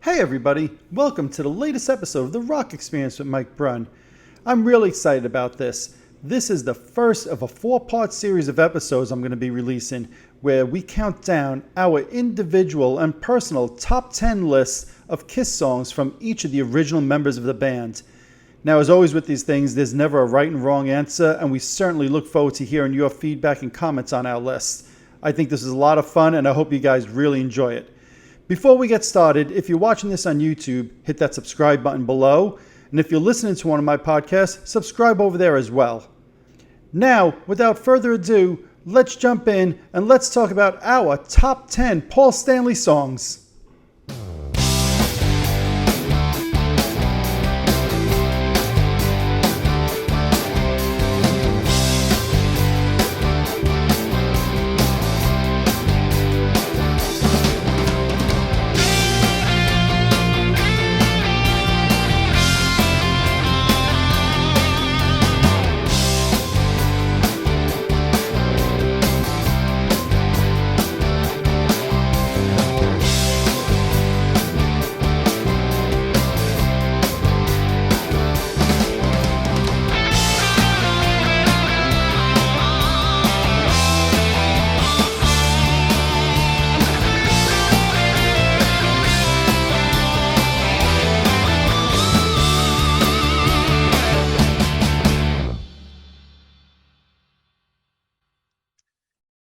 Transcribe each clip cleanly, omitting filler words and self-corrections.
Hey everybody, welcome to the latest episode of The Rock Experience with Mike Brunn. I'm really excited about this. This is the first of a 4-part series of episodes I'm going to be releasing where we count down our individual and personal top 10 lists of Kiss songs from each of the original members of the band. Now, as always with these things, there's never a right and wrong answer, and we certainly look forward to hearing your feedback and comments on our list. I think this is a lot of fun, and I hope you guys really enjoy it. Before we get started, if you're watching this on YouTube, hit that subscribe button below. And if you're listening to one of my podcasts, subscribe over there as well. Now, without further ado, let's jump in and let's talk about our top 10 Paul Stanley songs.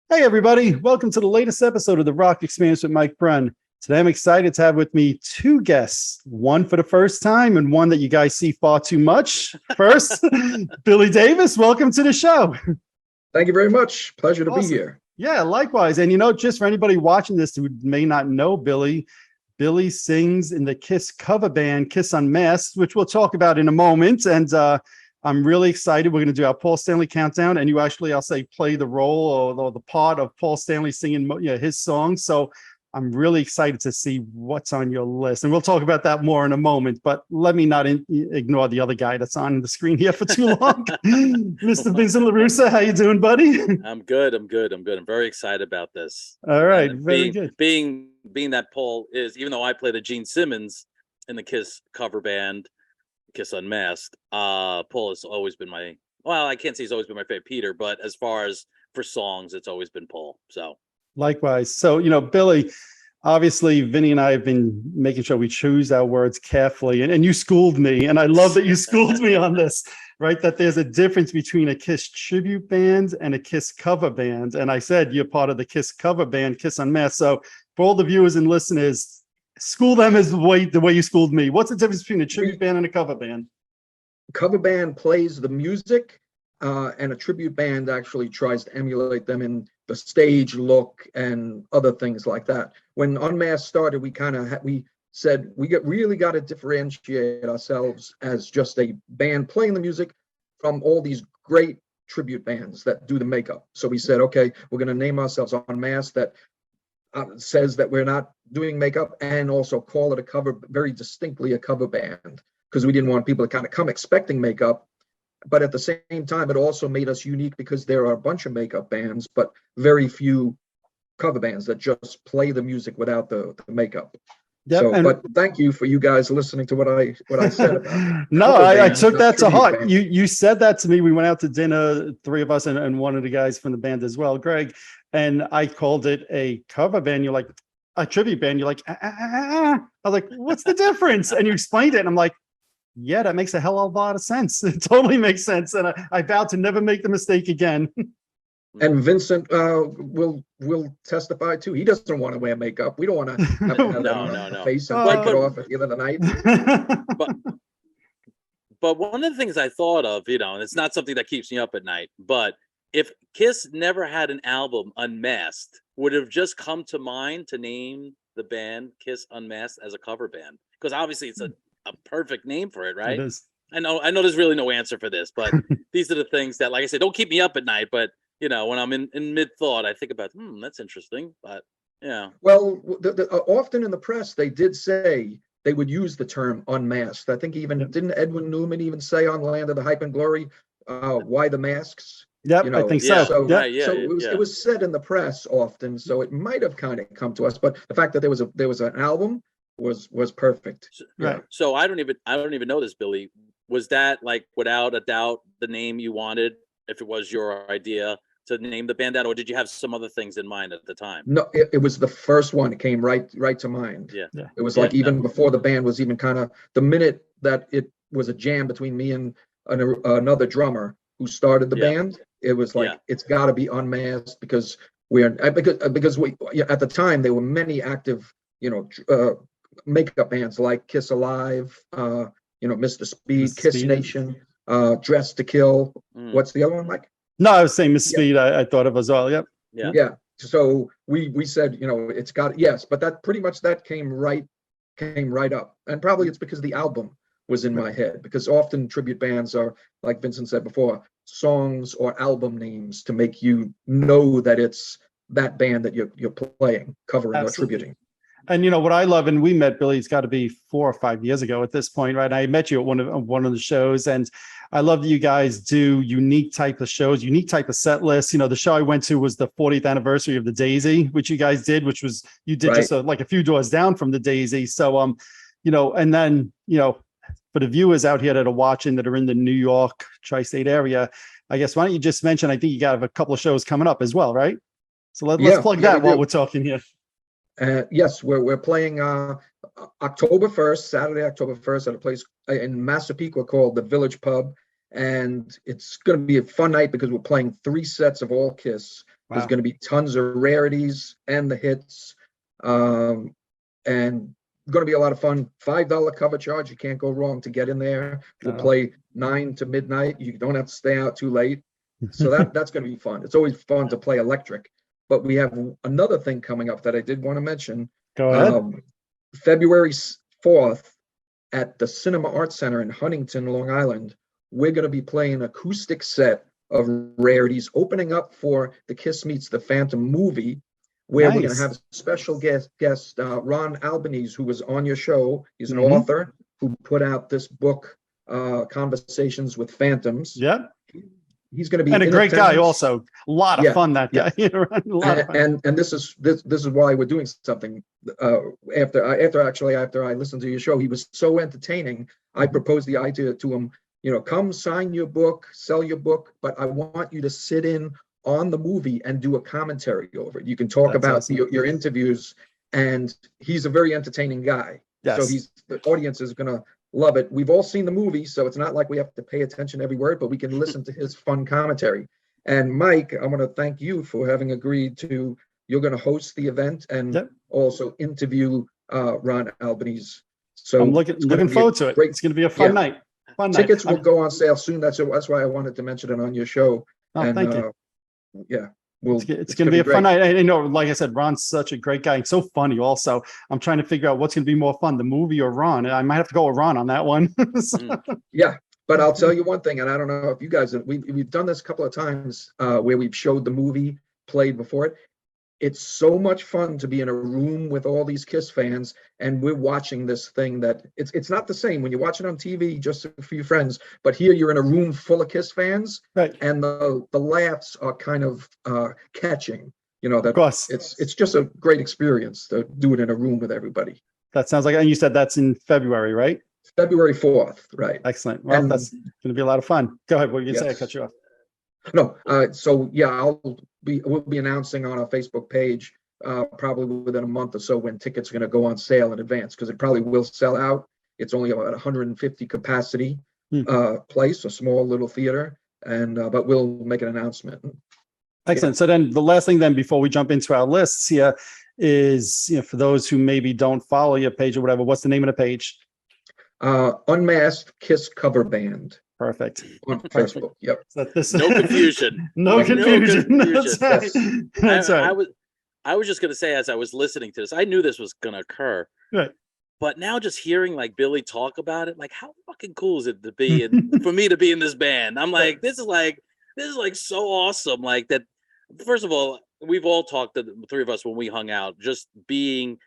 Hey everybody, welcome to the latest episode of The Rock Experience with Mike Brunn. Today I'm excited to have with me two guests, one for the first time and one that you guys see far too much. First, Billy Davis, welcome to the show. Thank you very much. Pleasure to Awesome. be here. Yeah, likewise. And just for anybody watching this who may not know Billy sings in the Kiss cover band, Kiss Unmasked, which we'll talk about in a moment. And I'm really excited. We're going to do our Paul Stanley countdown, and you actually, I'll say, play the role or the part of Paul Stanley singing his songs. So I'm really excited to see what's on your list, and we'll talk about that more in a moment. But let me not ignore the other guy that's on the screen here for too long. Mr. Vincent LaRussa, how you doing, buddy? I'm good. I'm very excited about this. All right, And very good. Being that Paul is, even though I play the Gene Simmons in the Kiss cover band, Kiss Unmasked, Paul has always been I can't say he's always been my favorite Peter, but as far as for songs, it's always been Paul. So Likewise. So, Billy, obviously, Vinny and I have been making sure we choose our words carefully. And you schooled me. And I love that you schooled me on this, right? That there's a difference between a Kiss tribute band and a Kiss cover band. And I said, you're part of the Kiss cover band, Kiss Unmasked. So for all the viewers and listeners, school them as the way you schooled me. What's the difference between a tribute band and a cover band? Cover band plays the music, and a tribute band actually tries to emulate them in the stage look and other things like that. When Unmasked started, we said we really got to differentiate ourselves as just a band playing the music from all these great tribute bands that do the makeup. So we said, okay, we're going to name ourselves Unmasked, that says that we're not doing makeup, and also call it very distinctly a cover band, because we didn't want people to kind of come expecting makeup. But at the same time, it also made us unique because there are a bunch of makeup bands, but very few cover bands that just play the music without the makeup. Yep, so, but thank you for you guys listening to what I said about No, I took that to heart. You said that to me. We went out to dinner, three of us, and one of the guys from the band as well, Greg. And I called it a cover band. You're like, a tribute band. You're like, I was like, what's the difference? And you explained it. And I'm like, yeah, that makes a hell of a lot of sense. It totally makes sense. And I vowed to never make the mistake again. And Vincent will testify too. He doesn't want to wear makeup. We don't want to have no. face and take it off at the end of the night. But one of the things I thought of, and it's not something that keeps me up at night, but if Kiss never had an album Unmasked, would it have just come to mind to name the band Kiss Unmasked as a cover band? Because obviously it's a perfect name for it, right? It is. I know there's really no answer for this, but these are the things that, like I said, don't keep me up at night. But when I'm in mid thought, I think about, that's interesting. But yeah. Well, often in the press, they did say they would use the term unmasked. I think didn't Edwin Newman even say on Land of the Hype and Glory, why the masks? Yep, I think so. So yep. It was said in the press often, so it might have kind of come to us. But the fact that there was an album was perfect. Right. So I don't even know this, Billy. Was that like without a doubt the name you wanted? If it was your idea to name the band that, or did you have some other things in mind at the time? No, it was the first one. It came right to mind. Yeah. It was like even before the band was even kind of, the minute that it was a jam between me and another drummer who started the band, it was like, it's got to be Unmasked, because because we at the time there were many active, makeup bands like Kiss Alive, Mr. Speed, Mr. Kiss Speed. Nation, Dress to Kill. What's the other one, Mike? No, I was saying Miss Speed. I thought of as well. Yep. Yeah. So we said, it's got, yes, but that pretty much that came right up. And probably it's because the album was in my head, because often tribute bands are, like Vincent said before, songs or album names to make you know that it's that band that you're playing, covering, Absolutely. or tributing. And what I love, and we met Billy, it's got to be 4 or 5 years ago at this point, right? I met you at one of the shows, and I love that you guys do unique type of shows, unique type of set lists. The show I went to was the 40th anniversary of the Daisy, which you guys did, which was, you did just like a few doors down from the Daisy. So, and then, for the viewers out here that are watching that are in the New York tri-state area, I guess, why don't you just mention, I think you got a couple of shows coming up as well, right? So let's plug that while we're talking here. Yes, we're playing October 1st, Saturday, October 1st, at a place in Massapequa called the Village Pub. And it's going to be a fun night because we're playing 3 sets of all Kiss. Wow. There's going to be tons of rarities and the hits. And going to be a lot of fun. $5 cover charge. You can't go wrong to get in there. We'll play 9 to midnight. You don't have to stay out too late. So that's going to be fun. It's always fun to play electric. But we have another thing coming up that I did want to mention. Go ahead. February 4th at the Cinema Arts Center in Huntington, Long Island, we're going to be playing an acoustic set of rarities, opening up for the Kiss Meets the Phantom movie, where we're going to have a special guest, Ron Albanese, who was on your show. He's an author who put out this book, Conversations with Phantoms. Yep. He's going to be a great guy also. A lot of fun, that guy. And this is why we're doing something. After I listened to your show, he was so entertaining. I proposed the idea to him, come sign your book, sell your book, but I want you to sit in on the movie and do a commentary over it. You can talk about your interviews, and he's a very entertaining guy. Yes. So the audience is going to love it. We've all seen the movie, so it's not like we have to pay attention to every word, but we can listen to his fun commentary. And Mike, I want to thank you for having agreed to, you're going to host the event and also interview Ron Albanese. So I'm looking forward to it. It's going to be a fun night. Tickets will go on sale soon. That's why I wanted to mention it on your show. Oh, thank you. Yeah. It's going to be a fun night. I know, like I said, Ron's such a great guy and so funny also. I'm trying to figure out what's going to be more fun, the movie or Ron. I might have to go with Ron on that one. Yeah, but I'll tell you one thing, and I don't know if you guys, we've done this a couple of times where we've showed the movie, played before it. It's so much fun to be in a room with all these Kiss fans, and we're watching this thing that it's not the same when you watch it on TV, just a few friends, but here you're in a room full of Kiss fans, right? And the laughs are kind of catching, that of course. It's just a great experience to do it in a room with everybody. That sounds like, and you said that's in February, right? February 4th, right? Excellent. Well, and that's going to be a lot of fun. Go ahead. What were you going to say? I cut you off. No, so yeah, we'll be announcing on our Facebook page probably within a month or so when tickets are going to go on sale in advance, because it probably will sell out. It's only about 150 capacity place, a small little theater, and but we'll make an announcement. Excellent. So then the last thing then before we jump into our lists here is, for those who maybe don't follow your page or whatever, what's the name of the page? Unmasked Kiss Cover Band. Perfect. On Facebook. Yep. So no confusion. No confusion. That's right. Yes. That's right. I was just going to say, as I was listening to this, I knew this was going to occur. Right. But now just hearing like Billy talk about it, like how fucking cool is it to be in, for me to be in this band? I'm like, this is like so awesome. Like that. First of all, we've all talked, the 3 of us, when we hung out, just being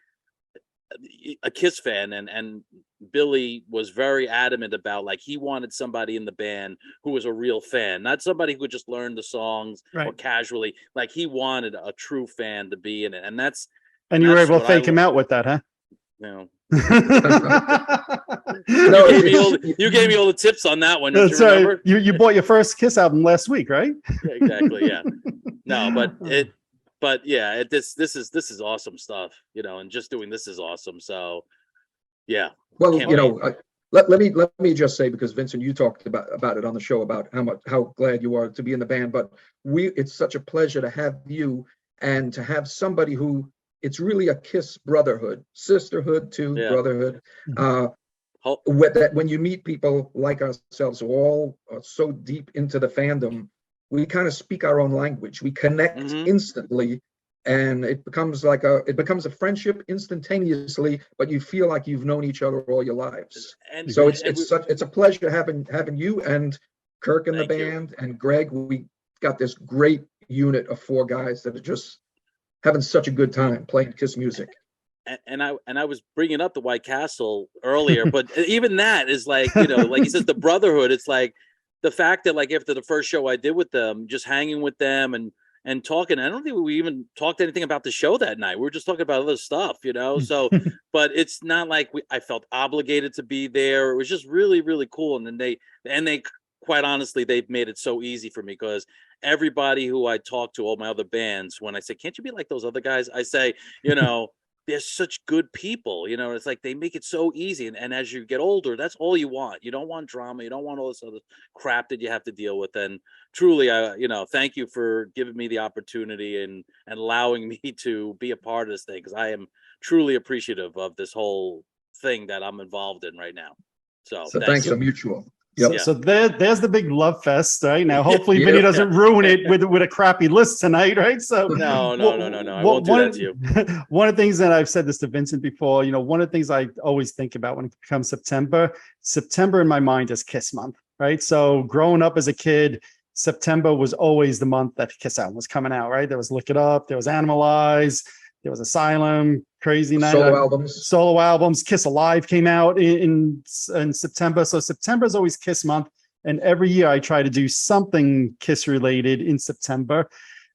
a Kiss fan, and Billy was very adamant about, like, he wanted somebody in the band who was a real fan, not somebody who would just learn the songs or casually. Like, he wanted a true fan to be in it, and you were able to fake him out with that, huh? No, You gave me all the tips on that one. That's you right. remember? You bought your first Kiss album last week, right? Yeah, exactly. Yeah. No, but yeah, this is awesome stuff, and just doing this is awesome. So yeah. Well, Can't wait. let me just say, because Vincent, you talked about it on the show about how glad you are to be in the band, but it's such a pleasure to have you and to have somebody who, it's really a Kiss brotherhood, sisterhood to Yeah. brotherhood. Ho- When you meet people like ourselves who all are so deep into the fandom, we kind of speak our own language. We connect instantly, and it becomes a friendship instantaneously, but you feel like you've known each other all your lives. And So and it's a pleasure having you and Kirk in the Thank you. band and Greg. We got this great unit of 4 guys that are just having such a good time playing Kiss music. and I was bringing up the White Castle earlier, but even that is like, like he says, the brotherhood. It's like the fact that, like, after the first show I did with them, just hanging with them and talking. I don't think we even talked anything about the show that night. We were just talking about other stuff, So, but it's not like I felt obligated to be there. It was just really, really cool. And then they quite honestly, they've made it so easy for me, because everybody who I talk to, all my other bands, when I say, can't you be like those other guys? I say, they're such good people, it's like they make it so easy. And as you get older, that's all you want. You don't want drama. You don't want all this other crap that you have to deal with. And truly, thank you for giving me the opportunity and allowing me to be a part of this thing, because I am truly appreciative of this whole thing that I'm involved in right now. So thanks are mutual. Yep. So there's the big love fest, right? Now, hopefully Vinny doesn't ruin it with a crappy list tonight, right? So no. I won't do that to you. One of the things that I've said this to Vincent before, one of the things I always think about when it comes September in my mind is Kiss month, right? So growing up as a kid, September was always the month that Kiss album was coming out, right? There was Lick It Up, there was Animalize, there was Asylum, Crazy Night, solo albums. Kiss Alive came out in September. So September is always Kiss month. And every year I try to do something Kiss related in September.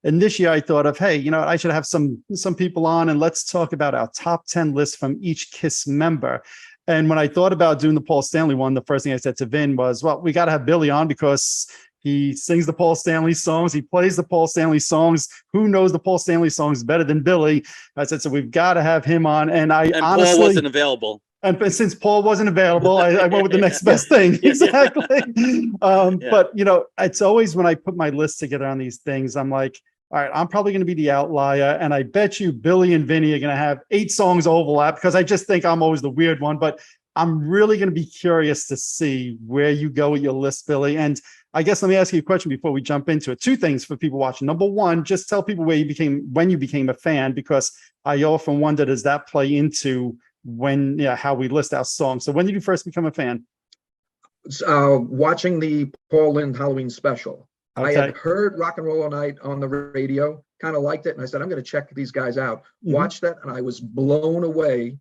And this year I thought of, hey, I should have some people on, and let's talk about our top 10 lists from each Kiss member. And when I thought about doing the Paul Stanley one, the first thing I said to Vin was, well, we got to have Billy on, because he sings the Paul Stanley songs. He plays the Paul Stanley songs. Who knows the Paul Stanley songs better than Billy? I said, so we've got to have him on. And honestly, Paul wasn't available. And since Paul wasn't available, I went with the next best thing. Exactly. But, it's always when I put my list together on these things, I'm like, all right, I'm probably going to be the outlier. And I bet you Billy and Vinny are going to have 8 songs overlap, because I just think I'm always the weird one. But I'm really going to be curious to see where you go with your list, Billy. And I guess let me ask you a question before we jump into it. 2 things for people watching. Number one, just tell people when you became a fan, because I often wonder, does that play into how we list our songs? So when did you first become a fan? Watching the Paul Lynde Halloween special. Okay. I had heard Rock and Roll All Night on the radio, kind of liked it, and I said, I'm going to check these guys out. Watched that, and I was blown away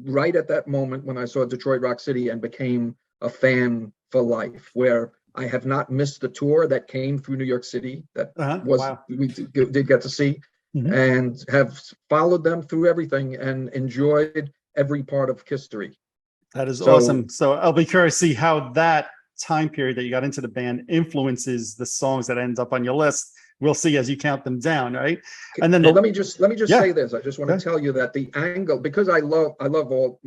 right at that moment when I saw Detroit Rock City, and became a fan for life, where I have not missed the tour that came through New York City we did get to see, and have followed them through everything and enjoyed every part of history. That is awesome. So I'll be curious to see how that time period that you got into the band influences the songs that end up on your list. We'll see as you count them down, right? And then let me just say this. I just want to tell you that the angle, because I love all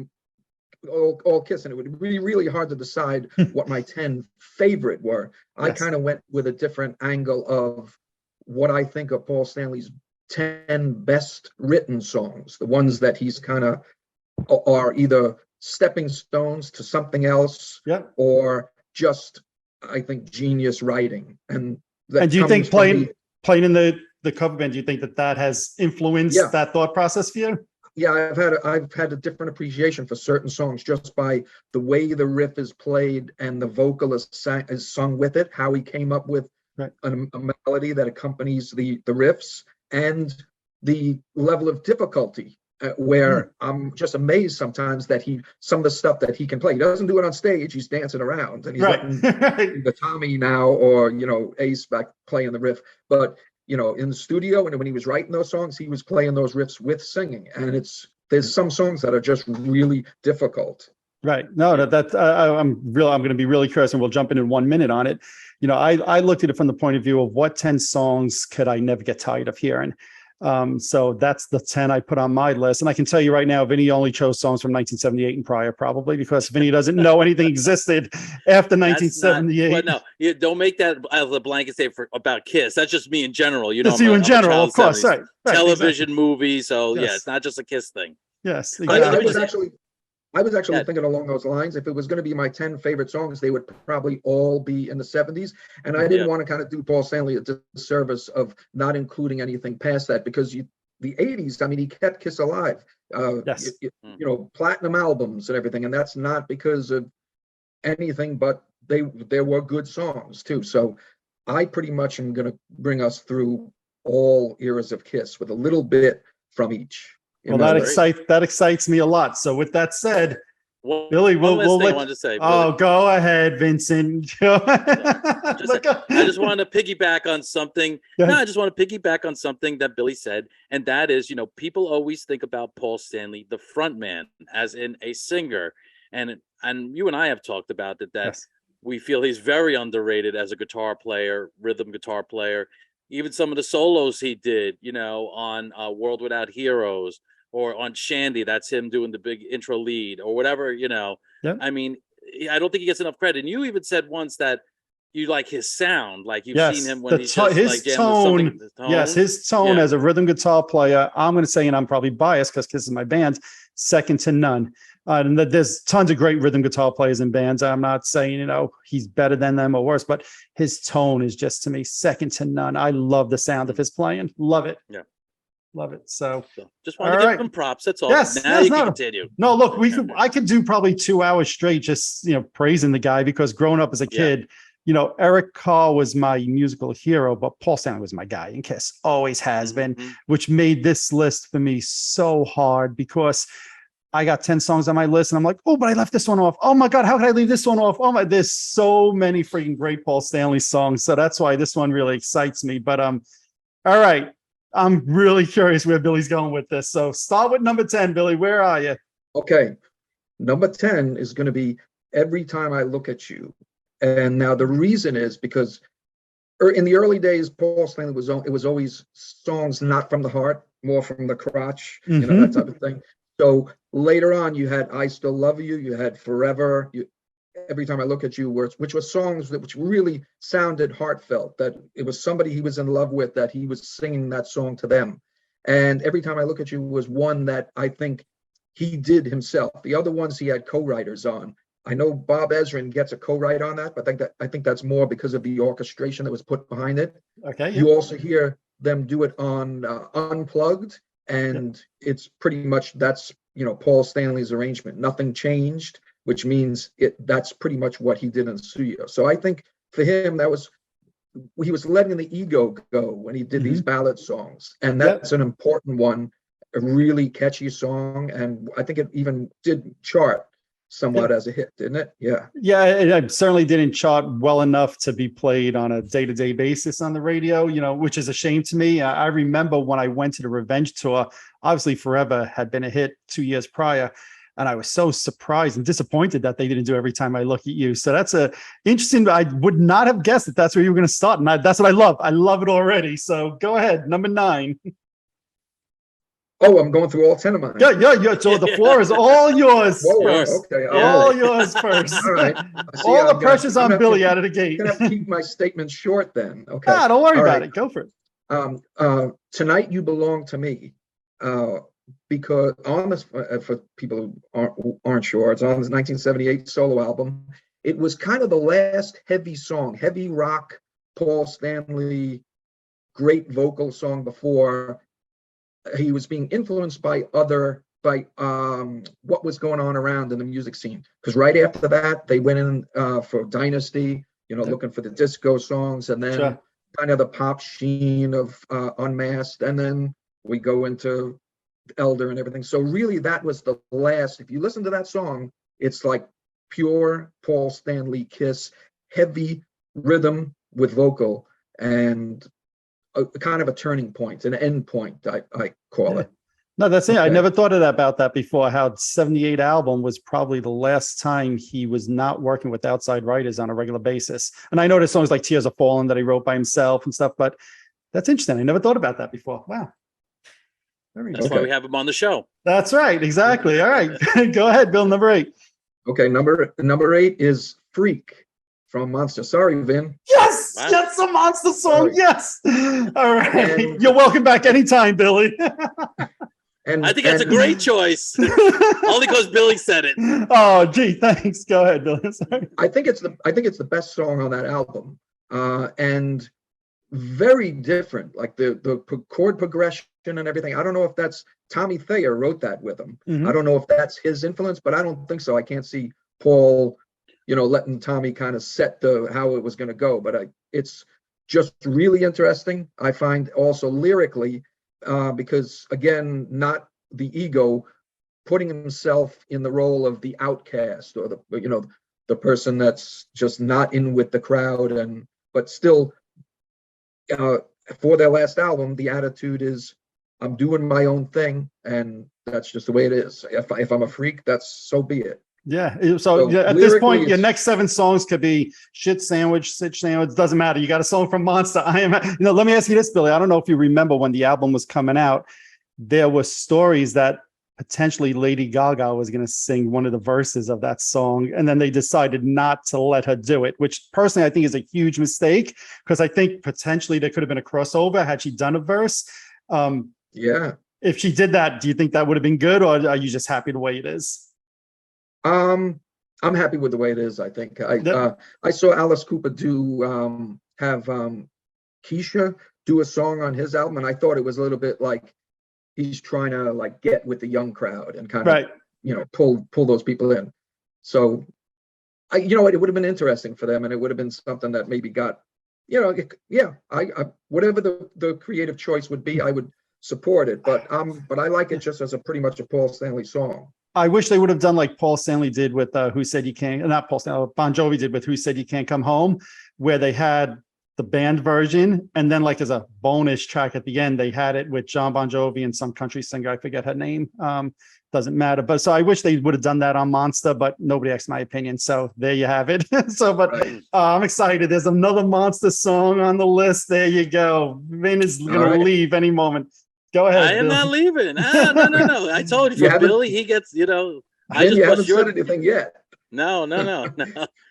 Kiss, and it would be really hard to decide what my 10 favorite were. I kind of went with a different angle of what I think of Paul Stanley's 10 best written songs, the ones that he's kind of are either stepping stones to something else, or just, I think, genius writing. And do you think playing in the cover band, do you think that has influenced that thought process for you? Yeah, I've had a different appreciation for certain songs just by the way the riff is played and the vocalist is sung with it, how he came up with a melody that accompanies the riffs, and the level of difficulty where I'm just amazed sometimes that some of the stuff that he can play. He doesn't do it on stage. He's dancing around, and he's letting the Tommy now, or Ace back playing the riff. But in the studio, and when he was writing those songs, he was playing those riffs with singing, and it's there's some songs that are just really difficult. Right. No, I'm going to be really curious, and we'll jump in 1 minute on it. I looked at it from the point of view of what 10 songs could I never get tired of hearing. So that's the 10 I put on my list. And I can tell you right now, Vinny only chose songs from 1978 and prior, probably because Vinny doesn't know anything existed after 1978. But no, you don't make that as a blanket statement about Kiss. That's just me in general. That's you in general, of course. Right. Television, movies. So yes. yeah, it's not just a Kiss thing. Yes. Exactly. I was actually thinking along those lines. If it was going to be my 10 favorite songs, they would probably all be in the 70s. And I didn't want to kind of do Paul Stanley a disservice of not including anything past that, because the 80s, I mean, he kept Kiss alive. Yes. Platinum albums and everything. And that's not because of anything, but there were good songs too. So I pretty much am going to bring us through all eras of Kiss with a little bit from each. Well, that excites me a lot. So with that said, Billy, we'll let you say. Oh, go ahead, Vincent. I just want to piggyback on something. I just want to piggyback on something that Billy said, and that is, people always think about Paul Stanley, the front man, as in a singer, and you and I have talked about that. Yes. We feel he's very underrated as a guitar player, rhythm guitar player. Even some of the solos he did, on World Without Heroes. Or on Shandy, that's him doing the big intro lead or whatever, Yep. I mean, I don't think he gets enough credit. And you even said once that you like his sound, like you've seen him when he's just his tone. Yes, his tone as a rhythm guitar player. I'm going to say, and I'm probably biased because Kiss is my band, second to none. And there's tons of great rhythm guitar players in bands. I'm not saying, he's better than them or worse, but his tone is just, to me, second to none. I love the sound of his playing. Love it. Yeah. Love it. So just want to give them props. That's all. Yes. Now you can continue. No, look, I could do probably 2 hours straight just, praising the guy, because growing up as a kid, Eric Carr was my musical hero, but Paul Stanley was my guy in Kiss, always has been, which made this list for me so hard, because I got 10 songs on my list and I'm like, oh, but I left this one off. Oh my God, how could I leave this one off? There's so many freaking great Paul Stanley songs. So that's why this one really excites me. But all right. I'm really curious where Billy's going with this. So start with number 10, Billy. Where are you? Okay. Number 10 is going to be Every Time I Look at You. And now the reason is because in the early days, Paul Stanley it was always songs not from the heart, more from the crotch, that type of thing. So later on, you had I Still Love You, you had Forever, Every Time I Look at You, which were songs which really sounded heartfelt, that it was somebody he was in love with, that he was singing that song to them. And Every Time I Look at You was one that I think he did himself. The other ones he had co-writers on. I know Bob Ezrin gets a co-write on that, but I think that's more because of the orchestration that was put behind it. Okay. You also hear them do it on Unplugged, and it's pretty much that's Paul Stanley's arrangement. Nothing changed, which means that's pretty much what he did in the studio. So I think for him, he was letting the ego go when he did these ballad songs. And that's an important one, a really catchy song. And I think it even did chart somewhat as a hit, didn't it? Yeah. Yeah, it certainly didn't chart well enough to be played on a day-to-day basis on the radio, which is a shame to me. I remember when I went to the Revenge tour, obviously Forever had been a hit 2 years prior. And I was so surprised and disappointed that they didn't do Every Time I Look at You. So that's interesting. I would not have guessed that that's where you were going to start. And that's what I love. I love it already. So go ahead. Number 9. Oh, I'm going through all 10 of mine. Yeah. So the floor is all yours first. Okay. All yours first. All right. All the pressure's on Billy out of the gate. I'm going to have to keep my statements short then. Okay. Don't worry about it. Go for it. Tonight You Belong to Me. Because on this, for people who aren't sure, it's on this 1978 solo album. It was kind of the last heavy song, heavy rock, Paul Stanley, great vocal song before he was being influenced by what was going on around in the music scene. Because right after that, they went in for Dynasty, looking for the disco songs, and then kind of the pop sheen of Unmasked, and then we go into Elder and everything. So really that was the last. If you listen to that song, it's like pure Paul Stanley Kiss, heavy rhythm with vocal, and a kind of a turning point, an end point, I call it. No, that's it. I Okay. never thought of that about that before, how 78 album was probably the last time he was not working with outside writers on a regular basis. And I know there's songs like Tears Are Falling that he wrote by himself and stuff, but that's interesting. I never thought about that before. Wow. Very That's interesting. why we have him on the show. That's right. Exactly. All right. Go ahead, Bill, number 8. Okay, number 8 is Freak from Monster. Sorry, Vin. Yes. Wow. Yes, a monster song. Sorry. Yes. All right. And- You're welcome back anytime, Billy. And I think that's a great choice. Only because Billy said it. Oh, gee, thanks. Go ahead, Billy. Sorry. I think it's the best song on that album, and very different. Like the chord progression and everything. I don't know if that's Tommy Thayer wrote that with him. Mhm. I don't know if that's his influence, but I don't think so. I can't see Paul, letting Tommy kind of set how it was going to go. But it's just really interesting. I find also lyrically, because again, not the ego, putting himself in the role of the outcast or the person that's just not in with the crowd, but still, for their last album, the attitude is, I'm doing my own thing, and that's just the way it is. If I'm a freak, that's so be it. Yeah. So So yeah, at this point, lyrically, your it's- next 7 songs could be Shit Sandwich, Sitch Sandwich. Doesn't matter. You got a song from Monster. Let me ask you this, Billy. I don't know if you remember when the album was coming out, there were stories that potentially Lady Gaga was going to sing one of the verses of that song. And then they decided not to let her do it, which personally I think is a huge mistake, because I think potentially there could have been a crossover had she done a verse. Yeah. If she did that, do you think that would have been good, or are you just happy the way it is? I'm happy with the way it is. I think I saw Alice Cooper have Keisha do a song on his album, and I thought it was a little bit like he's trying to like get with the young crowd and kind of Right. pull those people in. So it would have been interesting for them, and it would have been something that maybe got I whatever the creative choice would be, I would support it. But I like it just as pretty much a Paul Stanley song. I wish they would have done like Paul Stanley did with Who Said You Can't, not Paul Stanley, Bon Jovi did with Who Said You Can't Come Home, where they had the band version, and then like as a bonus track at the end, they had it with John Bon Jovi and some country singer, I forget her name. Doesn't matter. But so I wish they would have done that on Monster, but nobody asked my opinion. So there you have it. Right. I'm excited. There's another Monster song on the list. There you go. Vin is going All to right. leave any moment. Go ahead. I am Bill. not leaving. No. I told you, You for haven't- Billy, he gets, I Then just you haven't bust your. said anything yet. No.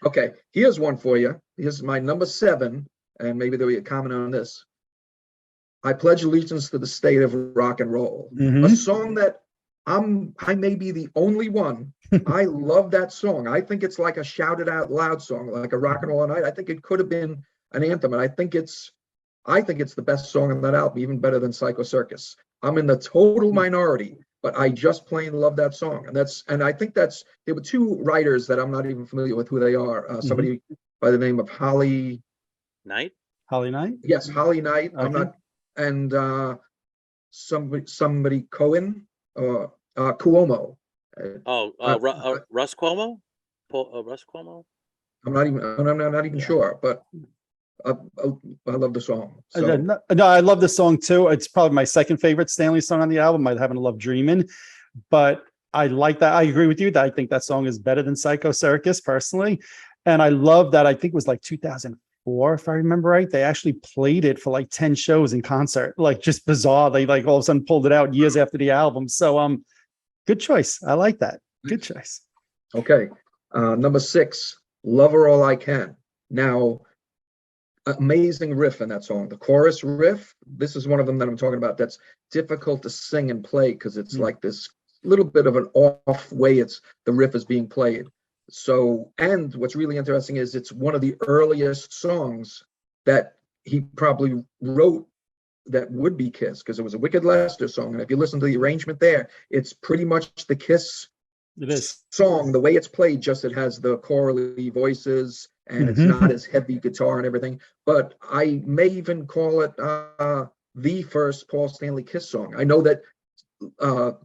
Okay, here's one for you. Here's my number 7, and maybe there'll be a comment on this. I pledge allegiance to the state of rock and roll. Mhm. A song that I may be the only one. I love that song. I think it's like a shouted out loud song, like a rock and roll all night. I think it could have been an anthem, and I think it's the best song on that album, even better than Psycho Circus. I'm in the total minority, but I just plain love that song. And I think there were 2 writers that I'm not even familiar with who they are. Somebody by the name of Holly Night? Holly Knight. Yes, Holly Knight. I'm Okay. not, and somebody Cohen or Cuomo. Russ Cuomo? Russ Cuomo? I'm not even sure, but I love the song. So No, I love the song too. It's probably my second favorite Stanley song on the album. I happen to love Dreamin', but I like that. I agree with you that I think that song is better than Psycho Circus personally. And I love that. I think it was like 2004, if I remember right. They actually played it for like 10 shows in concert, like just bizarre. They like all of a sudden pulled it out years after the album. So good choice. I like that. Good choice. okay, number 6, Love Her All I Can. Now, amazing riff in that song. The chorus riff, this is one of them that I'm talking about that's difficult to sing and play because it's like this little bit of an off way the riff is being played. So, and what's really interesting is it's one of the earliest songs that he probably wrote that would be Kiss, because it was a Wicked Lester song. And if you listen to the arrangement there, it's pretty much the Kiss It is. song, the way it's played, just it has the chorally voices and it's not as heavy guitar and everything. But I may even call it the first Paul Stanley Kiss song. I know that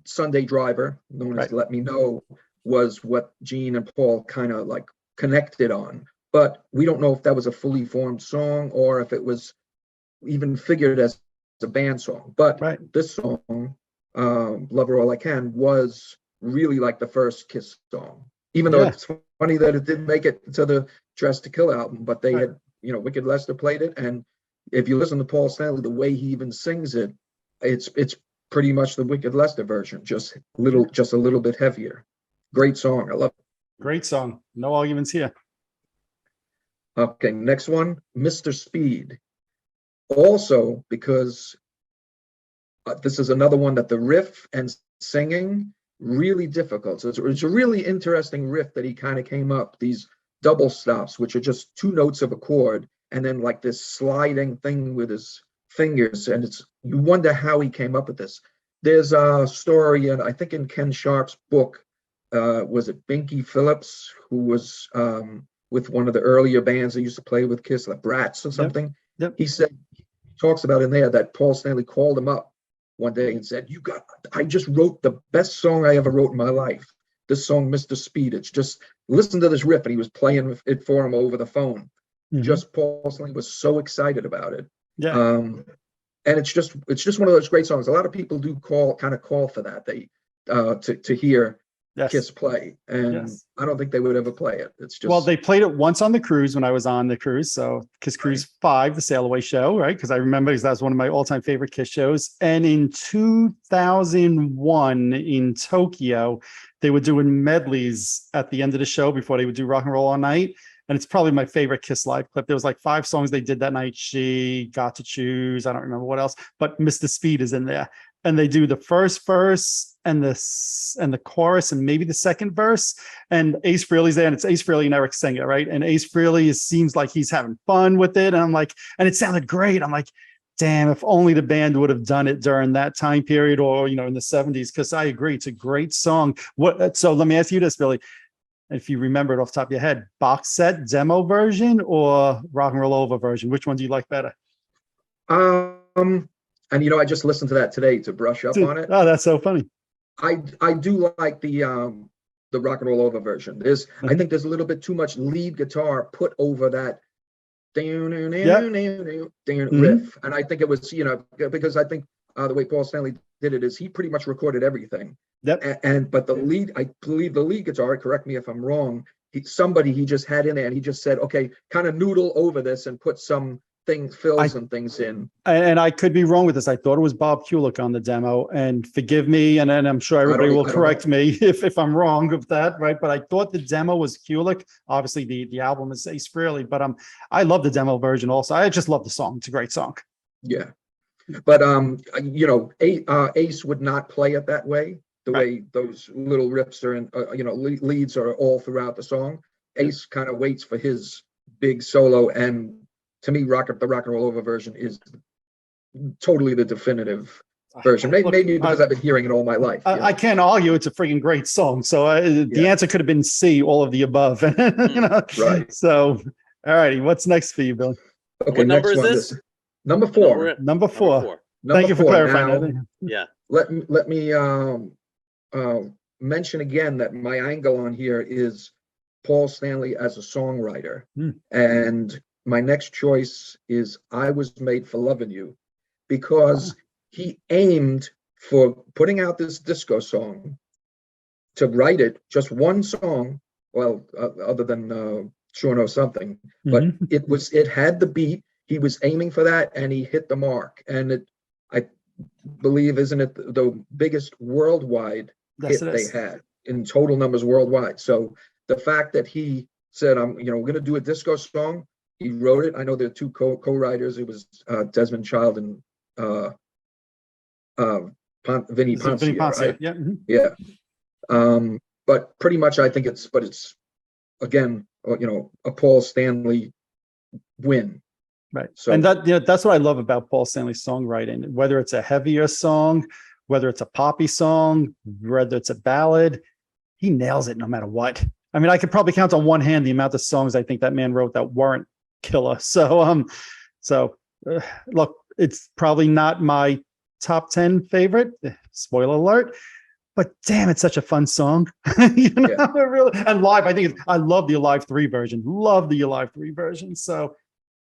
Sunday Driver, known as Let Me Know, was what Gene and Paul kind of like connected on. But we don't know if that was a fully formed song or if it was even figured as a band song. But this song Lover All I Can was really like the first Kiss song, even though Yeah. it's funny that it didn't make it to the Dress to Kill album, but they Right. had, Wicked Lester played it. And if you listen to Paul Stanley, the way he even sings it, it's pretty much the Wicked Lester version, just a little bit heavier. Great song. I love it. Great song. No arguments here. Okay, next one, Mr. Speed. Also, because this is another one that the riff and singing really difficult. So it's a really interesting riff that he kind of came up, these double stops, which are just two notes of a chord, and then like this sliding thing with his fingers. And you wonder how he came up with this. There's a story, and I think in Ken Sharp's book, was it Binky Phillips, who was with one of the earlier bands that used to play with Kiss, like Brats or something. Yep. He talks about in there that Paul Stanley called him up one day and said, I just wrote the best song I ever wrote in my life. This song, Mr. Speed. It's just, listen to this riff. And he was playing it for him over the phone. Mhm. Just Paul Stanley was so excited about it. Yeah. And it's just one of those great songs. A lot of people do call for that. They to hear Yes. Kiss play. And Yes. I don't think they would ever play it. It's just, Well, they played it once on the cruise when I was on the cruise. So Kiss Cruise 5, the Sail Away show, right? Because I remember that was one of my all-time favorite Kiss shows. And in 2001 in Tokyo, they were doing medleys at the end of the show before they would do Rock and Roll All Night. And it's probably my favorite Kiss live clip. There was like 5 songs they did that night. She Got to Choose. I don't remember what else, but Mr. Speed is in there. And they do the first verse and the chorus and maybe the second verse. And Ace Frehley's there, and it's Ace Frehley and Eric Singer, right? And Ace Frehley seems like he's having fun with it. And I'm like, and it sounded great. I'm like, damn, if only the band would have done it during that time period, or in the 70s, because I agree, it's a great song. So let me ask you this, Billy. If you remember it off the top of your head, box set demo version or Rock and Roll Over version, which one do you like better? And I just listened to that today to brush up on it. Oh, that's so funny. I do like the Rock and Roll Over version. I think there's a little bit too much lead guitar put over that riff, and I think it was because I think the way Paul Stanley did it is he pretty much recorded everything. Yep. But the lead, I believe the lead guitar, correct me if I'm wrong, he just had in there, and he just said, okay, kind of noodle over this and put some fills and things in. And I could be wrong with this. I thought it was Bob Kulick on the demo, and forgive me, and I'm sure everybody will correct me if I'm wrong with that, right? But I thought the demo was Kulick. Obviously, the album is Ace Frehley, but I love the demo version also. I just love the song. It's a great song. Yeah, but Ace would not play it that way. The way those little riffs are in, leads are all throughout the song. Ace kind of waits for his big solo, and to me, the Rock and Roll Over version is totally the definitive version. Maybe because I've been hearing it all my life. I can't argue; it's a freaking great song. So the answer could have been C, all of the above. Right. So, all righty, what's next for you, Billy? Okay, what number is this? Number 4. Number 4. Number Thank you for 4. clarifying Yeah. Let me mention again that my angle on here is Paul Stanley as a songwriter, and my next choice is I Was Made for Loving You, because he aimed for putting out this disco song to write it, just one song, well, other than Sure Know Something, but it had the beat. He was aiming for that, and he hit the mark. And I believe, isn't it the biggest worldwide hit they had in total numbers worldwide? So the fact that he said, we're going to do a disco song. He wrote it. I know there are 2 co-writers. It was Desmond Child and Vinnie Poncia, right? Yeah. Yeah. But pretty much, I think it's again, a Paul Stanley win. Right. So, and that's what I love about Paul Stanley's songwriting. Whether it's a heavier song, whether it's a poppy song, whether it's a ballad, he nails it no matter what. I mean, I could probably count on one hand the amount of songs I think that man wrote that weren't killer. So, look, it's probably not my top 10 favorite. Spoiler alert. But damn, it's such a fun song. Really. And live, I love the Alive 3 version. Love the Alive 3 version. So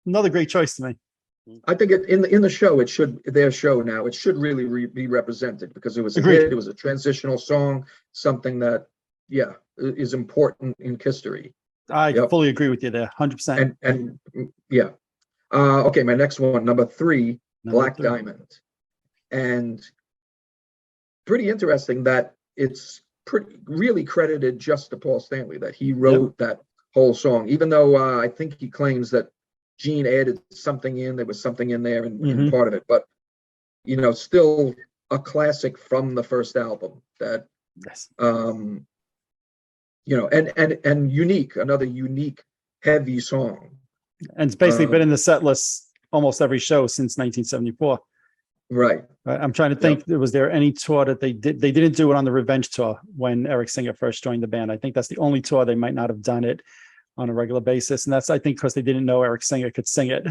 another great choice to me. I think in the show, it should, their show now, it should really be represented because it was a Agreed. hit, it was a transitional song, something that, yeah, is important in history. I Yep. fully agree with you there, 100%. And yeah. Okay, my next one, number 3, Black Diamond. And pretty interesting that it's really credited just to Paul Stanley, that he wrote that whole song, even though I think he claims that Gene added something in, there was something in there in part of it, but you know, still a classic from the first album that you know, and unique, another unique heavy song. And it's basically been in the set list almost every show since 1974. Right. I'm trying to think, was there any tour that they did? They didn't do it on the Revenge tour when Eric Singer first joined the band. I think that's the only tour they might not have done it on a regular basis. And that's, I think, because they didn't know Eric Singer could sing it.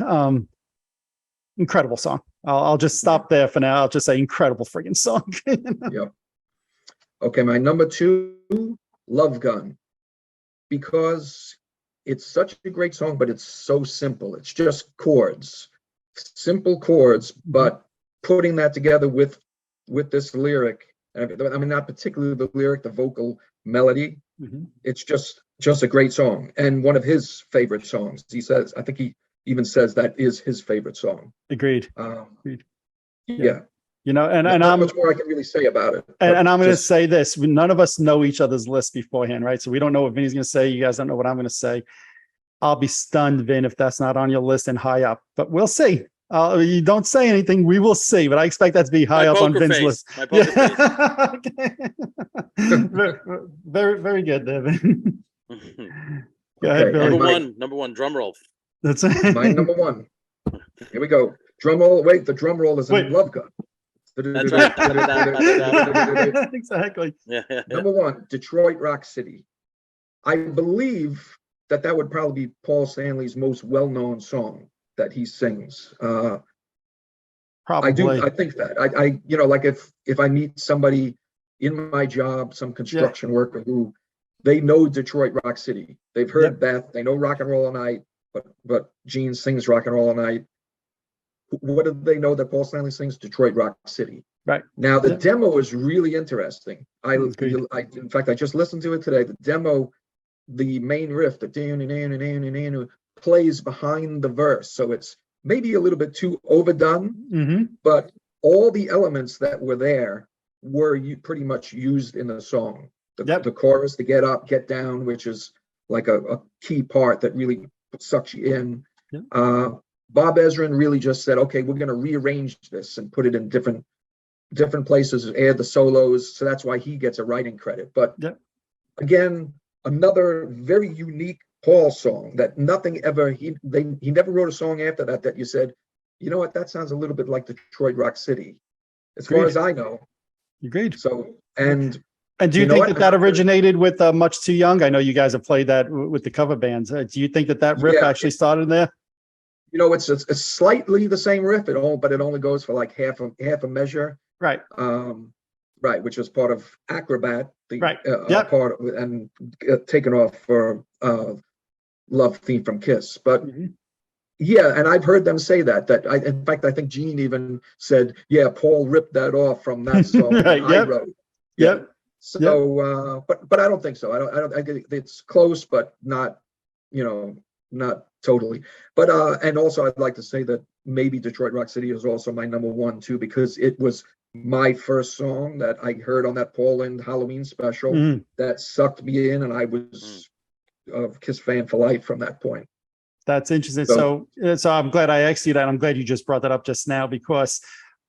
Incredible song. I'll just stop there for now. I'll just say incredible friggin' song. Yep. Okay, my number 2, Love Gun, because it's such a great song, but it's so simple. It's just chords, simple chords, but putting that together with this lyric, I mean, not particularly the lyric, the vocal melody, it's just a great song, and one of his favorite songs. He says, I think he even says that is his favorite song. Agreed. Yeah. You know, and not I'm much more I can really say about it. And I'm going to say this: none of us know each other's lists beforehand, right? So we don't know what Vinny's going to say. You guys don't know what I'm going to say. I'll be stunned, Vin, if that's not on your list and high up. But we'll see. You don't say anything, we will see. But I expect that to be high up on Vin's list. My poker face. Very, very good, Devin. Go ahead, Billy. Number one, drum roll. That's it. My number 1. Here we go. Drum roll. Wait, the drum roll is in Love Gun. That's right. Exactly. Number 1, Detroit Rock City. I believe that would probably be Paul Stanley's most well-known song that he sings. Probably. I think that. I you know, like if I meet somebody in my job, some construction worker who they know Detroit Rock City. They've heard Beth, they know Rock and Roll All Night, but Gene sings Rock and Roll All Night. What do they know that Paul Stanley sings? Detroit Rock City. Right. Now the demo is really interesting. In fact, I just listened to it today. The demo, the main riff, the plays behind the verse, so it's maybe a little bit too overdone, but all the elements that were there were pretty much used in the song. The chorus, the get up, get down, which is like a key part that really sucks you in. Bob Ezrin really just said, okay, we're going to rearrange this and put it in different places, add the solos, so that's why he gets a writing credit. But again, another very unique Paul song that nothing ever, he never wrote a song after that you said, you know what, that sounds a little bit like Detroit Rock City, as far as I know. Agreed. So, and do you think that originated with Much Too Young? I know you guys have played that with the cover bands. Do you think that riff actually started there? You know, it's slightly the same riff, but it only goes for like half a measure. Right. Right, which was part of Acrobat, part of, and taken off for Love theme from Kiss. But yeah, and I've heard them say that in fact, I think Gene even said, yeah, Paul ripped that off from that song I wrote. So, but I don't think so. I think it's close, but not, not totally. But and also I'd like to say that maybe Detroit Rock City is also my number 1 too, because it was my first song that I heard on that Paul Lynde Halloween special that sucked me in, and I was a Kiss fan for life from that point. That's interesting. So I'm glad I asked you that. I'm glad you just brought that up just now, because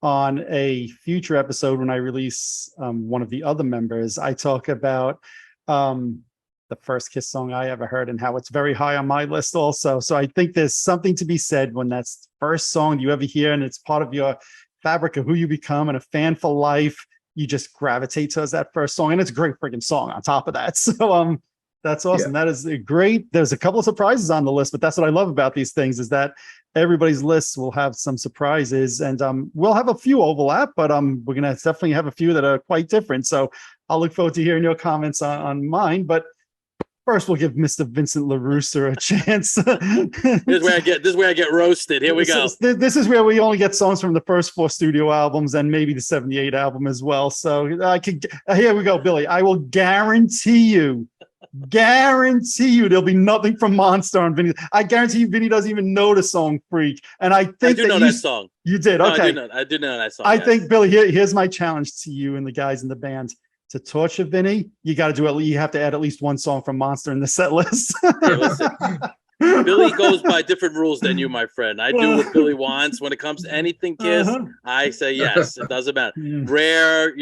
on a future episode, when I release one of the other members, I talk about the first Kiss song I ever heard and how it's very high on my list also. So I think there's something to be said when that's the first song you ever hear and it's part of your fabric of who you become and a fan for life. You just gravitate towards that first song, and it's a great freaking song on top of that. So that's awesome. That is great. There's a couple of surprises on the list, but that's what I love about these things, is that everybody's lists will have some surprises, and we'll have a few overlap, but we're going to definitely have a few that are quite different. So I'll look forward to hearing your comments on mine. But First, we'll give Mr. Vincent LaRussa a chance. This is where I get roasted. Here we go. This is where we only get songs from the first 4 studio albums and maybe the 78 album as well. So here we go, Billy. I will guarantee you there'll be nothing from Monster on Vinny. I guarantee you Vinny doesn't even know the song Freak. And I think I do know that song. You did. Okay. I do know that song. I think, Billy, here's my challenge to you and the guys in the band. To torture Vinny, you got to do you have to add at least one song from Monster in the set list. Hey, listen, Billy goes by different rules than you, my friend. I do what Billy wants. When it comes to anything Kiss, I say yes. It doesn't matter. Rare,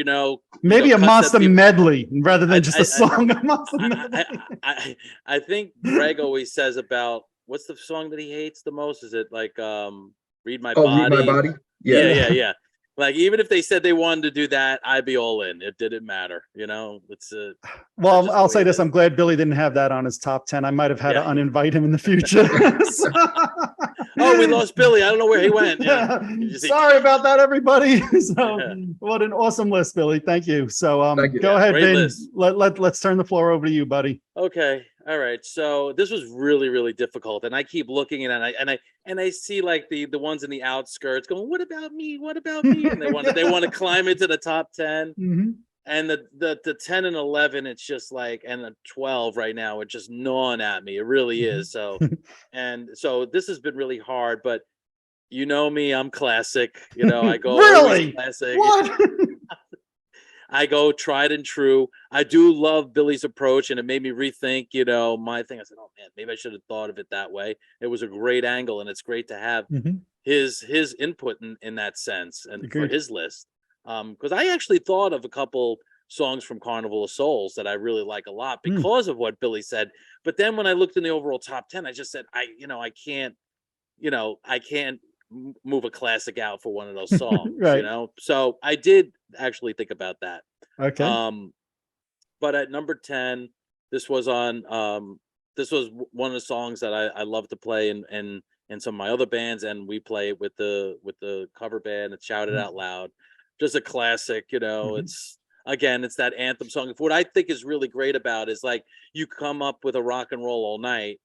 maybe a Monster medley rather than just a song. A Monster medley. I think Greg always says about what's the song that he hates the most? Is it like Read My Body? Read My Body. Yeah. Like, even if they said they wanted to do that, I'd be all in. It didn't matter. It's well, I'll say this. I'm glad Billy didn't have that on his top 10. I might have had to uninvite him in the future. Oh, we lost Billy. I don't know where he went. Sorry about that, everybody. What an awesome list, Billy. Thank you. So go ahead, Vin. Let's turn the floor over to you, buddy. Okay. All right. So this was really, really difficult. And I keep looking and I see like the ones in the outskirts going, what about me? What about me? And they want to climb into the top 10. Mm-hmm. And the 10 and 11, it's just like, and the 12 right now, it's just gnawing at me. It really is. So, and so this has been really hard, but you know me, I'm classic. I go really classic. What? I go tried and true. I do love Billy's approach, and it made me rethink, my thing. I said, oh man, maybe I should have thought of it that way. It was a great angle, and it's great to have his input in that sense and for his list. Because I actually thought of a couple songs from Carnival of Souls that I really like a lot because of what Billy said. But then when I looked in the overall top 10, I just said, I can't move a classic out for one of those songs, right. So I did actually think about that. Okay. But at number 10, this was one of the songs that I love to play in some of my other bands, and we play it with the cover band and shout it out loud. Just a classic, it's that anthem song. What I think is really great about is like you come up with a Rock and Roll All Night,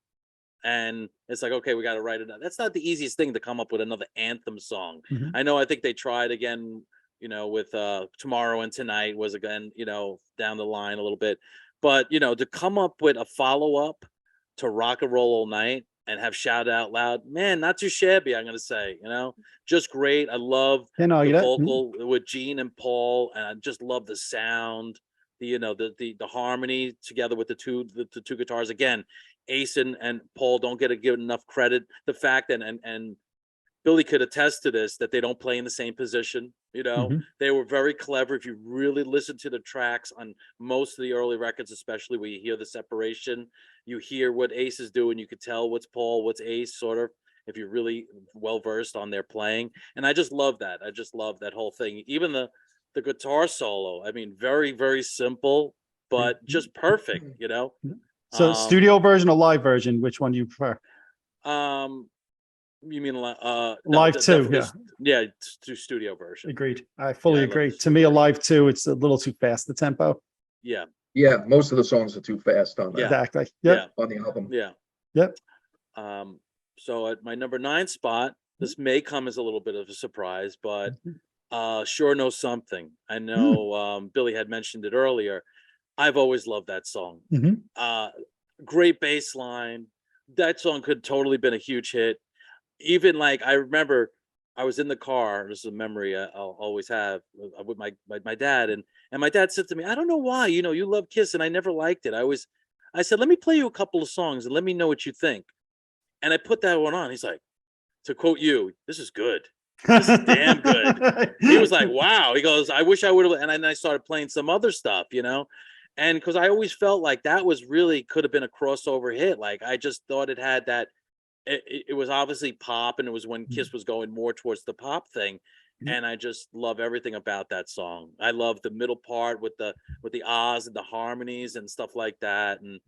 and it's like, okay, we got to write it down. That's not the easiest thing to come up with another anthem song. I think they tried again, with Tomorrow and Tonight was again, down the line a little bit, but to come up with a follow-up to Rock and Roll All Night and have Shout Out Loud, man, not too shabby, I'm gonna say, just great. I love the vocal with Gene and Paul, and I just love the sound, the harmony together with the two guitars. Again, Ace and Paul don't get enough credit. The fact and Billy could attest to this, that they don't play in the same position. They were very clever. If you really listen to the tracks on most of the early records, especially where you hear the separation, you hear what Ace is doing. You could tell what's Paul, what's Ace, sort of, if you're really well versed on their playing. And I just love that. I just love that whole thing. Even the guitar solo, I mean, very, very simple, but just perfect, So studio version or live version, which one do you prefer? You mean live too? Yeah, to studio version. Agreed. I fully agree. To me, a live too, it's a little too fast, the tempo. Yeah. Most of the songs are too fast on that. Exactly. Yep. On the album. Yeah. Yep. So at my number 9 spot, this may come as a little bit of a surprise, but Sure Know Something. I know Billy had mentioned it earlier. I've always loved that song. Great bass line. That song could totally been a huge hit. Even like, I remember I was in the car. This is a memory I'll always have with my dad. And my dad said to me, I don't know why, you love Kiss, and I never liked it. I said, let me play you a couple of songs and let me know what you think. And I put that one on. He's like, to quote you, this is good. This is damn good. He was like, wow. He goes, I wish I would have. And then I started playing some other stuff, and because I always felt like that was really could have been a crossover hit. Like, I just thought it had that. It was obviously pop, and it was when Kiss was going more towards the pop thing. And I just love everything about that song. I love the middle part with the ahs and the harmonies and stuff like that. And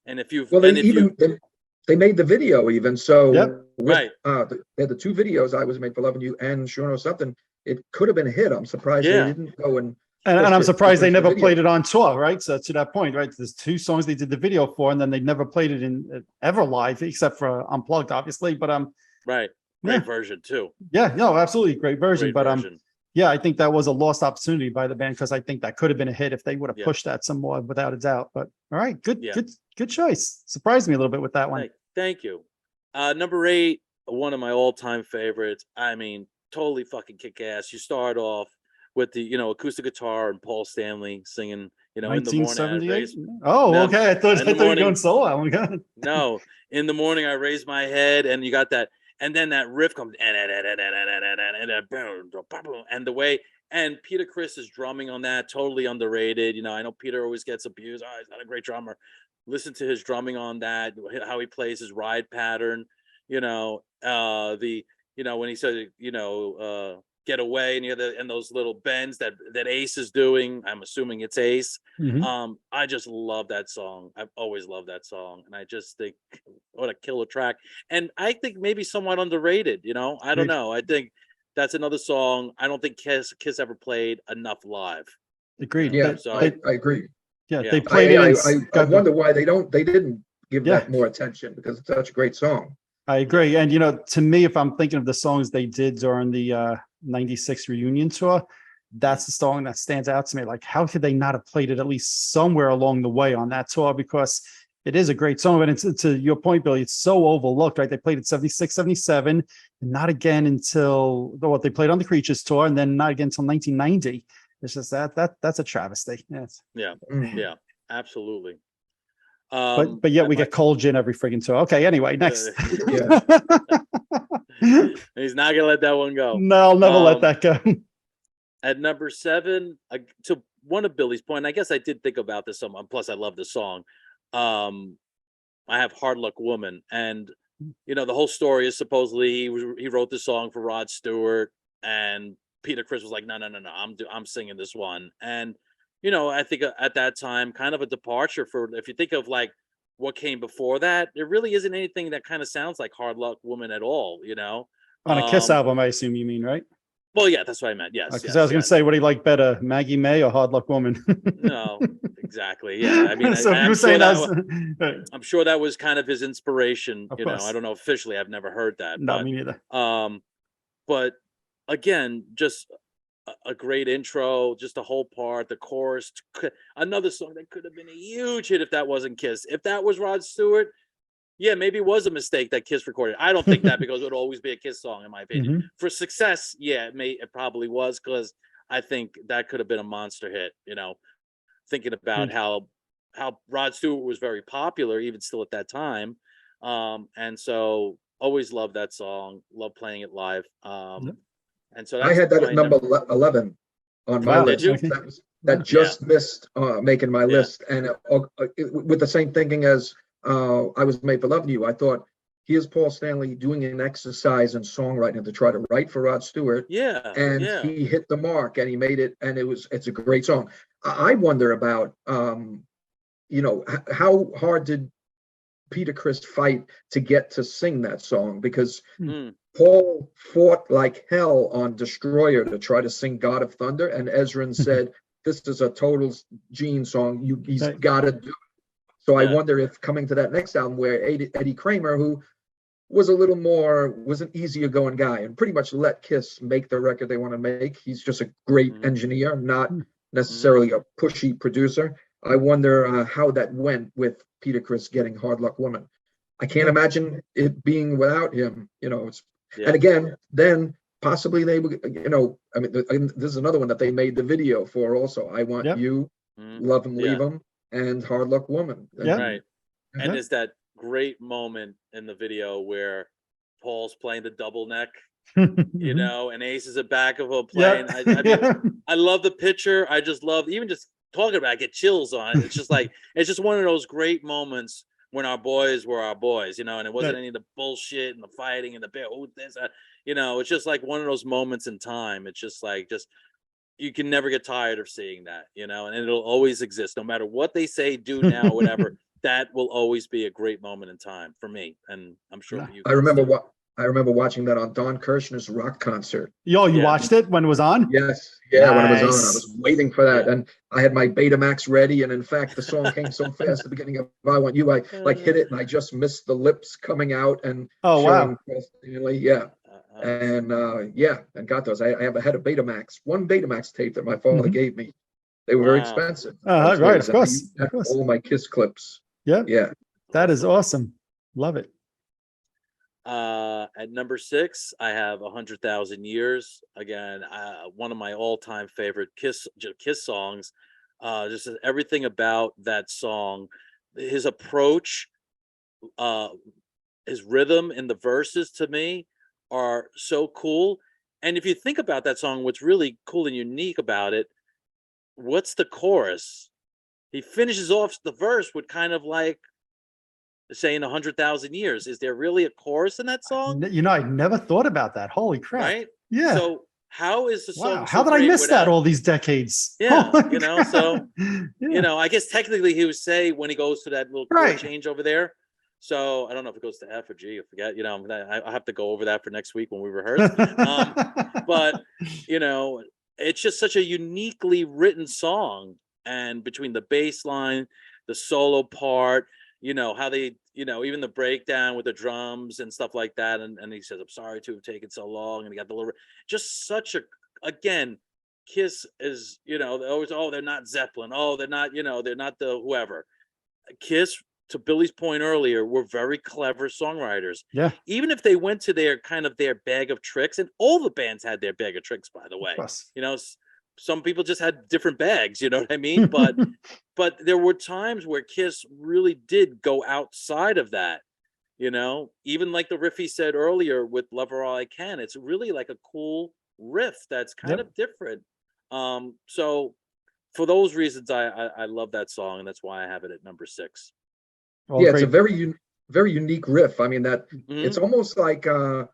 if you've they made the video even so. Right. They had the 2 videos. I Was Made for Loving You and Sure Know Something. It could have been a hit. I'm surprised they didn't go and And I'm surprised they never video. played it on tour, right? So to that point, right? There's 2 songs they did the video for, and then they never played it in ever live, except for Unplugged, obviously. But Right. Great yeah. version too. Yeah, no, absolutely great version. Great But version. yeah, I think that was a lost opportunity by the band because I think that could have been a hit if they would have Yeah. pushed that some more, without a doubt. But all right, good, Yeah. good choice. Surprised me a little bit with that one. Thank you. Number 8, one of my all-time favorites. I mean, totally fucking kick ass. You start off with the, acoustic guitar and Paul Stanley singing, in the morning. 1978. Oh, No, okay. I thought you were morning. going solo. Oh my god. No, in the morning I raise my head, and you got that, and then that riff comes, and the way, and Peter Criss is drumming on that, totally underrated. I know Peter always gets abused. Oh, he's not a great drummer. Listen to his drumming on that, how he plays his ride pattern. When he said, get away, and those little bends that Ace is doing. I'm assuming it's Ace. Mhm. I just love that song. I've always loved that song, and I just think what a killer track. And I think maybe somewhat underrated. I don't Agreed. know. I think that's another song. I don't think Kiss ever played enough live. Agreed. Yeah, So I agree. Yeah, Yeah. they played it. I wonder why they didn't give Yeah. that more attention, because it's such a great song. I agree. And, to me, if I'm thinking of the songs they did during the 96 reunion tour, that's the song that stands out to me. Like, how could they not have played it at least somewhere along the way on that tour? Because it is a great song. And it's, to your point, Billy, it's so overlooked, right? They played it 76, 77, and not again until what they played on the Creatures tour, and then not again until 1990. It's just that's a travesty. Yes. Yeah, Mm. yeah, absolutely. But yet we get Cold Gin every friggin' tour. Okay, anyway, next. Yeah. He's not gonna let that one go. No, I'll never let that go. At number 7, to one of Billy's point, I guess I did think about this some. Plus, I love the song. I have Hard Luck Woman, and the whole story is supposedly he wrote the song for Rod Stewart, and Peter Criss was like, no, I'm singing this one. And I think at that time, kind of a departure for, if you think of like what came before that, there really isn't anything that kind of sounds like Hard Luck Woman at all. On a Kiss album, I assume you mean, right? Well, yeah, that's what I meant. Yes, Because I was going to say, what do you like better, Maggie May or Hard Luck Woman? No, exactly. Yeah, I mean, so I'm, saying I'm sure that was kind of his inspiration. Of I course. don't know officially. I've never heard that. No, but, me neither. But again, just a great intro, just a whole part, the chorus, another song that could have been a huge hit if that wasn't Kiss. If that was Rod Stewart, yeah, maybe it was a mistake that Kiss recorded. I don't think that, because it would always be a Kiss song, in my opinion. Mm-hmm. For success, yeah, it probably was, because I think that could have been a monster hit. Thinking about how Rod Stewart was very popular, even still at that time, and so always loved that song, love playing it live. And so that's I had that at number 11 on my list. That just missed making my list, and with the same thinking as I Was Made for Loving You. I thought, here's Paul Stanley doing an exercise in songwriting to try to write for Rod Stewart. Yeah, and he hit the mark, and he made it, and it's a great song. I wonder about how hard did Peter Criss fight to get to sing that song, because Paul fought like hell on Destroyer to try to sing God of Thunder, and Ezrin said, this is a total Gene song, he's got to do it. So I wonder if coming to that next album, where Eddie Kramer, who was an easier going guy and pretty much let Kiss make the record they want to make, he's just a great engineer, not necessarily a pushy producer. I wonder how that went with Peter Criss getting Hard Luck Woman. I can't imagine it being without him. And again, then possibly they would, this is another one that they made the video for also. I Want You, Love Him, Leave Him, and Hard Luck Woman. Right. And there's that great moment in the video where Paul's playing the double neck, and Ace is at back of him playing. I love the picture. I just love, even just talking about it, I get chills on it. It's just like, it's just one of those great moments when our boys were our boys, and it wasn't any of the bullshit and the fighting and the bear. Oh, this, it's just like one of those moments in time. It's just like, you can never get tired of seeing that, and it'll always exist, no matter what they say, do now, whatever. That will always be a great moment in time for me, and I'm sure for you. I remember I remember watching that on Don Kirshner's rock concert. Yo, you Yeah. watched it when it was on? Yes, yeah, when it was on, I Nice. was waiting for that, Yeah. and I had my Betamax ready. And in fact, the song came so fast, the beginning of "I Want You," I like hit it, and I just missed the lips coming out and Oh, showing wow. Stanley. Yeah, and and got those. I had a Betamax, one Betamax tape that my father Mhm. gave me. They were very Wow. expensive Right, those days, of and I course. used Of that for course. all my Kiss clips. Yeah, Yeah, that is awesome. Love it. At number 6, I have 100,000 Years. Again, one of my all-time favorite Kiss songs. Just everything about that song, his approach, uh, his rhythm in the verses to me are so cool. And if you think about that song, what's really cool and unique about it, what's the chorus? He finishes off the verse with kind of like saying 100,000 years. Is there really a chorus in that song? You know, I never thought about that. Holy crap. Right? Yeah. So how is the Wow. song How so did I great miss that without? all these decades? Yeah, Oh my you know, so God. you Yeah. know, I guess technically he would say when he goes to that little chord Right. change over there. So I don't know if it goes to F or G. I forget. You know, I'll have to go over that for next week when we rehearse. But you know, it's just such a uniquely written song, and between the bass line, the solo part, you know how they, you know, even the breakdown with the drums and stuff like that, and he says, "I'm sorry to have taken so long," and he got the little, just such a, again, Kiss is, you know, they always, oh, they're not Zeppelin, oh, they're not, you know, they're not the whoever. Kiss, to Billy's point earlier, were very clever songwriters. Yeah, Even if they went to their kind of their bag of tricks, and all the bands had their bag of tricks, by the of way. course. You know, some people just had different bags, you know what I mean? But there were times where Kiss really did go outside of that, you know, even like the riff he said earlier with Lover All I Can. It's really like a cool riff that's kind Yep. of different. So for those reasons, I love that song, and that's why I have it at number 6. All yeah, it's a great. very unique riff. I mean, that Mhm. it's almost like the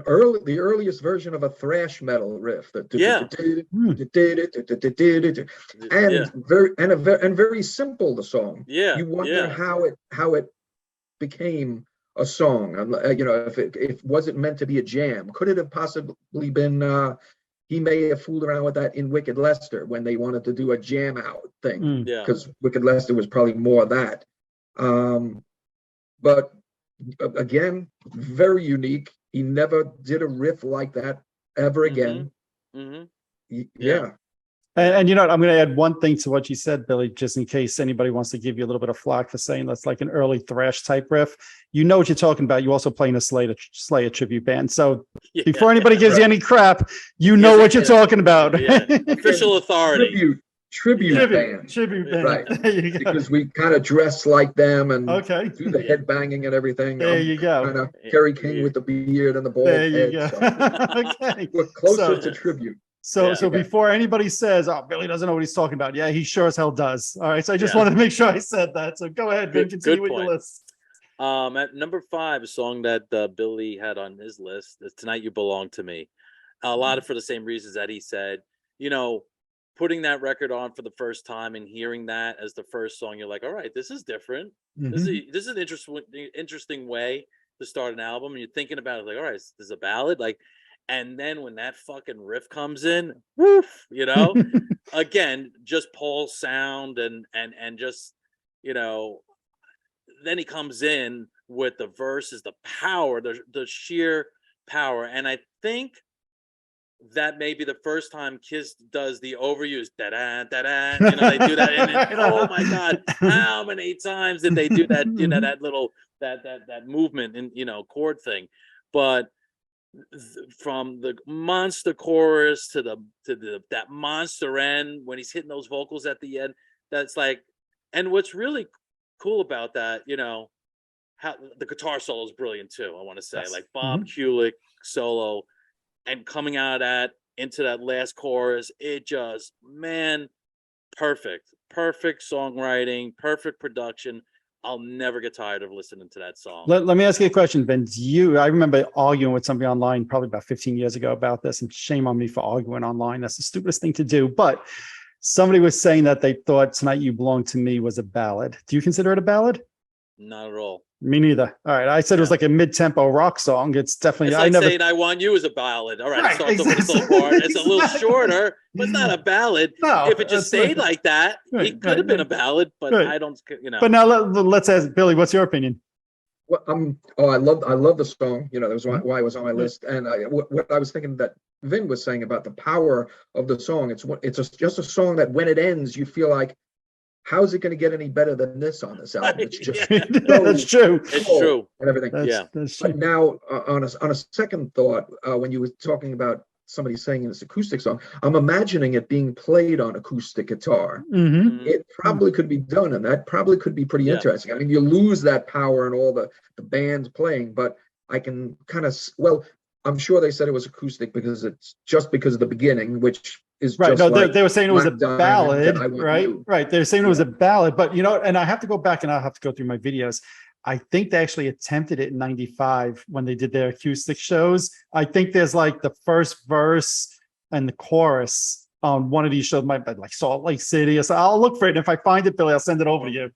earliest version of a thrash metal riff. Yeah. Yeah, And very simple. The song. yeah, You wonder yeah, how it became a song. You know, if was it meant to be a jam? Could it have possibly been? He may have fooled around with that in Wicked Lester when they wanted to do a jam out thing, Mm. yeah. because Wicked Lester was probably more that. But again, very unique. He never did a riff like that ever again. Mm-hmm. Yeah. Yeah. And you know what? I'm going to add one thing to what you said, Billy, just in case anybody wants to give you a little bit of flack for saying that's like an early thrash type riff. You know what you're talking about. You also play in a Slayer tribute band. So Yeah. before anybody gives you any crap, you Yes, know what you're yeah. talking about. Yeah. Official authority. Tribute Yeah. band. Tribute band. Right. There you go. Because we kind of dress like them and Okay. do the Yeah. head banging and everything. There you go. Kind of Yeah. Kerry King with the beard and the bald There you head. go. So Okay. we're closer So- to tribute. So Yeah. before anybody says, "Oh, Billy doesn't know what he's talking about," yeah, he sure as hell does. All right. So I just Yeah. wanted to make sure I said that. So go ahead, Vin, Good- continue good with your point. list. At number 5, a song that Billy had on his list is "Tonight You Belong to Me." A lot of for the same reasons that he said. You know, putting that record on for the first time and hearing that as the first song, you're like, all right, this is different. This is an interesting way to start an album. And you're thinking about it like, all right, this is a ballad, like. And then when that fucking riff comes in, woof, you know, again, just Paul's sound and just, you know, then he comes in with the verses, the power, the sheer power. And I think that may be the first time Kiss does the overused da da da da. You know, they do that, and then, oh my God, how many times did they do that? You know, that little that movement and, you know, chord thing. But from the monster chorus to that monster end when he's hitting those vocals at the end, that's like, and what's really cool about that, you know, how the guitar solo is brilliant too. I want to say, Yes. like Bob Kulick solo, and coming out of that into that last chorus, it just, man, perfect songwriting, perfect production. I'll never get tired of listening to that song. Let me ask you a question, Vince. I remember arguing with somebody online probably about 15 years ago about this, and shame on me for arguing online. That's the stupidest thing to do. But somebody was saying that they thought "Tonight You Belong to Me" was a ballad. Do you consider it a ballad? Not at all. Me neither. All right, I said it was like a mid-tempo rock song. It's definitely. It's like saying "I Want You" is a ballad. All right, Right, it starts off with a slow part. It's a little shorter, but it's not a ballad. No, If it just stayed like that, it could have been a ballad. But I don't, But now let's ask Billy. What's your opinion? Well, I love the song. That was why it was on my list. And what I was thinking that Vin was saying about the power of the song. It's just a song that when it ends, you feel like, how's it going to get any better than this on this album? It's just That's true. It's true and everything. That's true. But now, on a second thought, when you were talking about somebody singing this acoustic song, I'm imagining it being played on acoustic guitar. Mm-hmm. It probably could be done, and that probably could be pretty interesting. I mean, you lose that power and all the bands playing, but I can kind of, I'm sure they said it was acoustic because of the beginning, which is right. just No, like they were saying it was a ballad, right? You. Right. They're saying it was a ballad, but and I have to go back and I'll have to go through my videos. I think they actually attempted it in '95 when they did their acoustic shows. I think there's like the first verse and the chorus on one of these shows, might be like Salt Lake City. So I'll look for it. And if I find it, Billy, I'll send it over to you.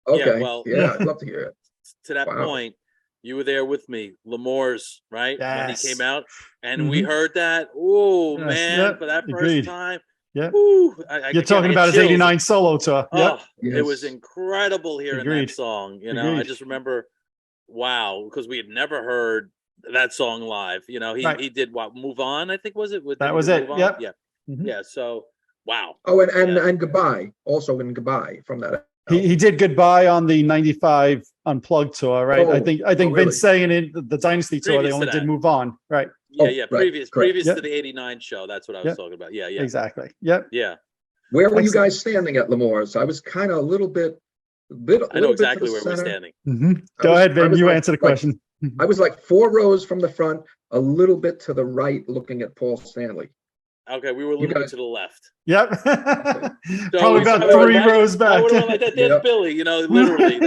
Okay. I'd love to hear it. To that point, you were there with me, L'Amour's, right? Yes. When he came out, and we heard that. Oh man, for that first time. Yeah. You're talking about his '89 solo tour. Oh, it was incredible hearing that song. I just remember, wow, because we had never heard that song live. He did what? Move On, I think, was it? That was it. Yep. Yeah. Yeah. So, wow. Oh, and Goodbye, also in Goodbye from that. He did Goodbye on the '95 Unplugged tour, right? I think really? Vince saying in the Dynasty tour, they only did Move On, right? Yeah, previous correct. to the '89 show. That's what I was talking about. Yeah, Exactly. Yep. Yeah. Where were you guys standing at L'Amour's? I was kind of a little bit. I know exactly where we're standing. Mm-hmm. Go ahead, Vin. You answer the question. I was like 4 rows from the front, a little bit to the right, looking at Paul Stanley. Okay, we were a little bit to the left. Yep. So probably about 3 rows back. I would have like that. There's Billy. Literally.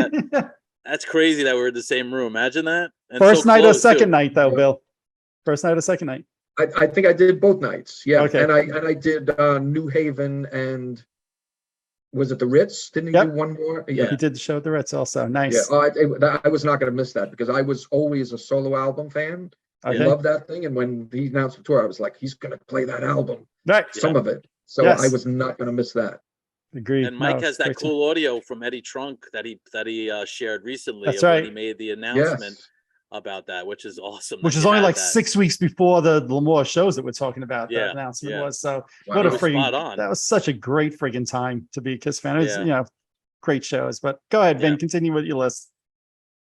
That's crazy that we're in the same room. Imagine that. And First night or second night, though, Bill? First night or second night? I think I did both nights. Yeah. Okay. And I did New Haven and was it the Ritz? Didn't he do one more? Yeah. He did the show at the Ritz also. Nice. Yeah. I was not going to miss that because I was always a solo album fan. Okay. I love that thing. And when he announced the tour, I was like, he's going to play that album. Right. Some of it. So I was not going to miss that. Agreed. And Mike has that cool audio from Eddie Trunk that he shared recently. That's right. When he made the announcement about that, which is awesome. Which is only like 6 weeks before the L'Amour shows that we're talking about. That announcement was. So what a freaking, that was such a great friggin' time to be a Kiss fan. It was, great shows. But go ahead, Vin, continue with your list.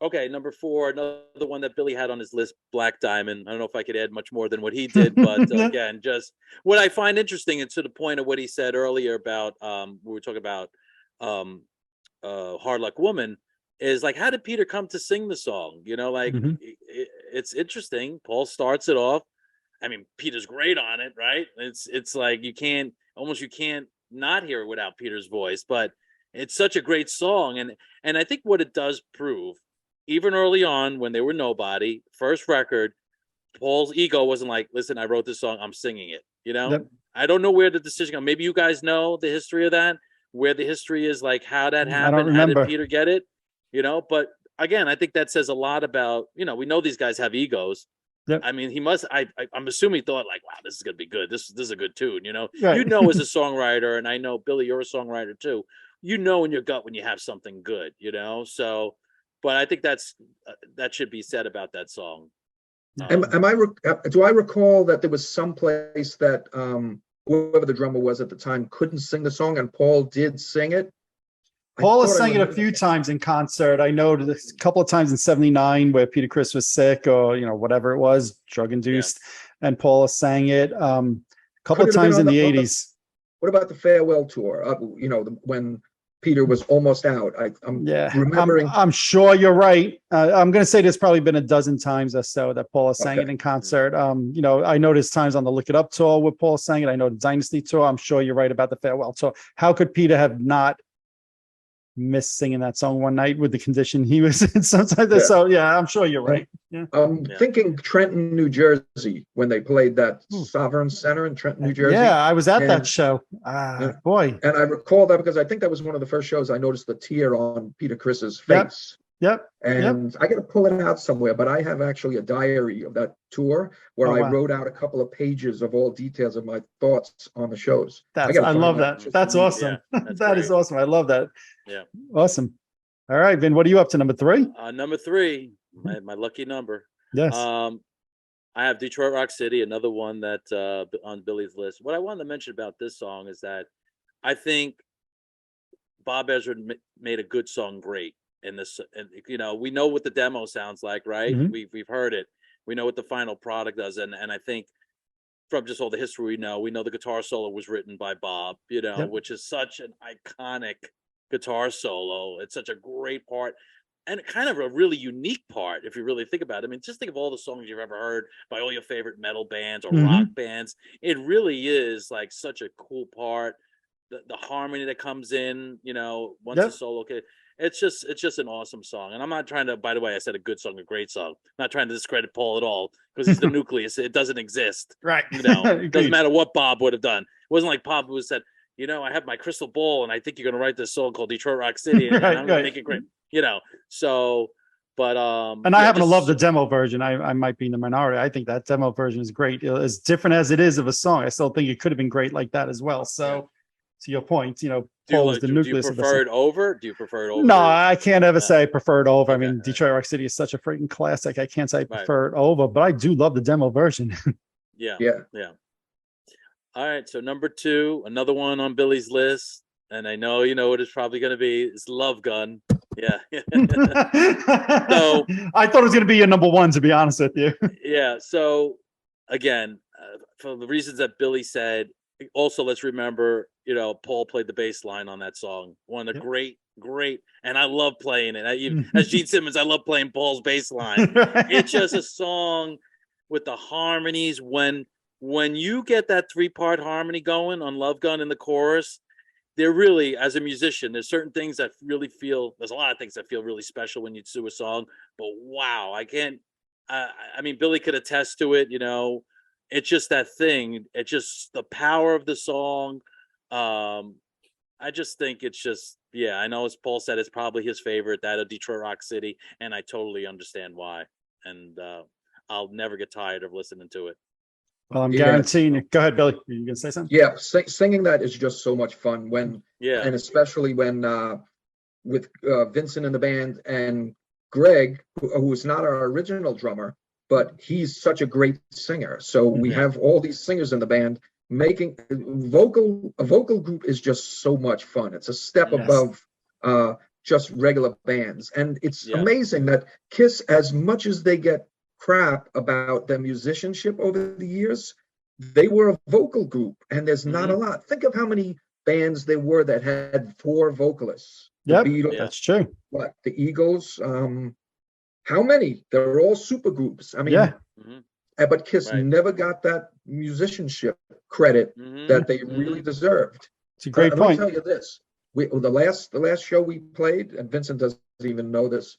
Okay, number 4, another one that Billy had on his list, Black Diamond. I don't know if I could add much more than what he did, but again, just what I find interesting, and to the point of what he said earlier about, we were talking about Hard Luck Woman, is like, how did Peter come to sing the song? It's interesting. Paul starts it off. I mean, Peter's great on it, right? It's like you can't not hear it without Peter's voice, but it's such a great song. And I think what it does prove, even early on when they were nobody, first record, Paul's ego wasn't like, listen, I wrote this song, I'm singing it. Yep. I don't know where the decision comes. Maybe you guys know the history of that, where the history is, like how that happened. I don't remember. How did Peter get it? But again, I think that says a lot about, we know these guys have egos. Yep. I mean, he must, I'm assuming he thought like, wow, this is going to be good. This is a good tune, Right. As a songwriter, and I know, Billy, you're a songwriter too. In your gut when you have something good, so, but I think that should be said about that song. Do I recall that there was some place that whoever the drummer was at the time couldn't sing the song and Paul did sing it? Paul has sang it a few times in concert. I know a couple of times in '79 where Peter Criss was sick or whatever it was, drug induced, and Paul has sang it a couple of times in the '80s. What about the farewell tour? When Peter was almost out. I'm remembering. I'm sure you're right. I'm going to say there's probably been a dozen times or so that Paul has sang it in concert. I know there's times on the Look It Up tour where Paul sang it. I know the Dynasty tour. I'm sure you're right about the farewell tour. How could Peter have not missed singing that song one night with the condition he was in sometimes? So I'm sure you're right. Yeah. I'm thinking Trenton, New Jersey, when they played that Sovereign Center in Trenton, New Jersey. Yeah, I was at that show. Boy. And I recall that because I think that was one of the first shows I noticed the tear on Peter Criss's face. Yep. And I got to pull it out somewhere, but I have actually a diary of that tour where Oh, I wow. wrote out a couple of pages of all details of my thoughts on the shows. I love that. That's awesome. Yeah, that's That great. is awesome. I love that. Yeah. Awesome. All right, Vin, what are you up to? Number 3? Number 3, my lucky number. Yes. I have Detroit Rock City, another one that on Billy's list. What I wanted to mention about this song is that I think Bob Ezra made a good song great in this. And we know what the demo sounds like, right? Mhm. We've heard it. We know what the final product does, and I think from just all the history we know the guitar solo was written by Bob, Yep. which is such an iconic guitar solo. It's such a great part. And kind of a really unique part, if you really think about it. I mean, just think of all the songs you've ever heard by all your favorite metal bands or rock bands. It really is like such a cool part. The harmony that comes in, once the solo. It's just an awesome song. And I'm not trying to. By the way, I said a good song, a great song. I'm not trying to discredit Paul at all because he's the nucleus. It doesn't exist. Right. It doesn't matter what Bob would have done. It wasn't like Bob who said, I have my crystal ball and I think you're going to write this song called Detroit Rock City and I'm going to make it great. So, but and I happen to love the demo version. I might be in the minority. I think that demo version is great. As different as it is of a song, I still think it could have been great like that as well. So, to your point, Paul is the nucleus of the song. Do you prefer it over? No, I can't ever say I prefer it over. Okay. I mean, Detroit Rock City is such a freaking classic. I can't say I prefer it over, but I do love the demo version. Yeah. All right, so number 2, another one on Billy's list, and I know you know what it's probably going to be. It's Love Gun. Yeah. So I thought it was going to be your number 1, to be honest with you. Yeah. So again, for the reasons that Billy said, also let's remember, Paul played the bass line on that song. One of the great, and I love playing it. As Gene Simmons, I love playing Paul's bass line. It's just a song with the harmonies. When you get that 3-part harmony going on Love Gun in the chorus, they're really, as a musician, there's certain things that really there's a lot of things that feel really special when you do a song, but wow, I can't, I mean, Billy could attest to it, it's just that thing. It's just the power of the song. I just think it's just, I know as Paul said, it's probably his favorite, that of Detroit Rock City, and I totally understand why. And I'll never get tired of listening to it. Well, I'm guaranteeing you. Go ahead, Billy. Are you going to say something? Yeah, singing that is just so much fun and especially when with Vincent in the band and Greg, who's not our original drummer, but he's such a great singer. So we have all these singers in the band making a vocal group is just so much fun. It's a step above just regular bands. And it's amazing that Kiss, as much as they get crap about their musicianship over the years, they were a vocal group, and there's not a lot. Think of how many bands there were that had 4 vocalists. Yep, the Beatles, that's true. What, the Eagles? How many? They're all super groups. I mean, but Kiss never got that musicianship credit that they really deserved. It's a great point. Let me tell you this: the last show we played, and Vincent doesn't even know this.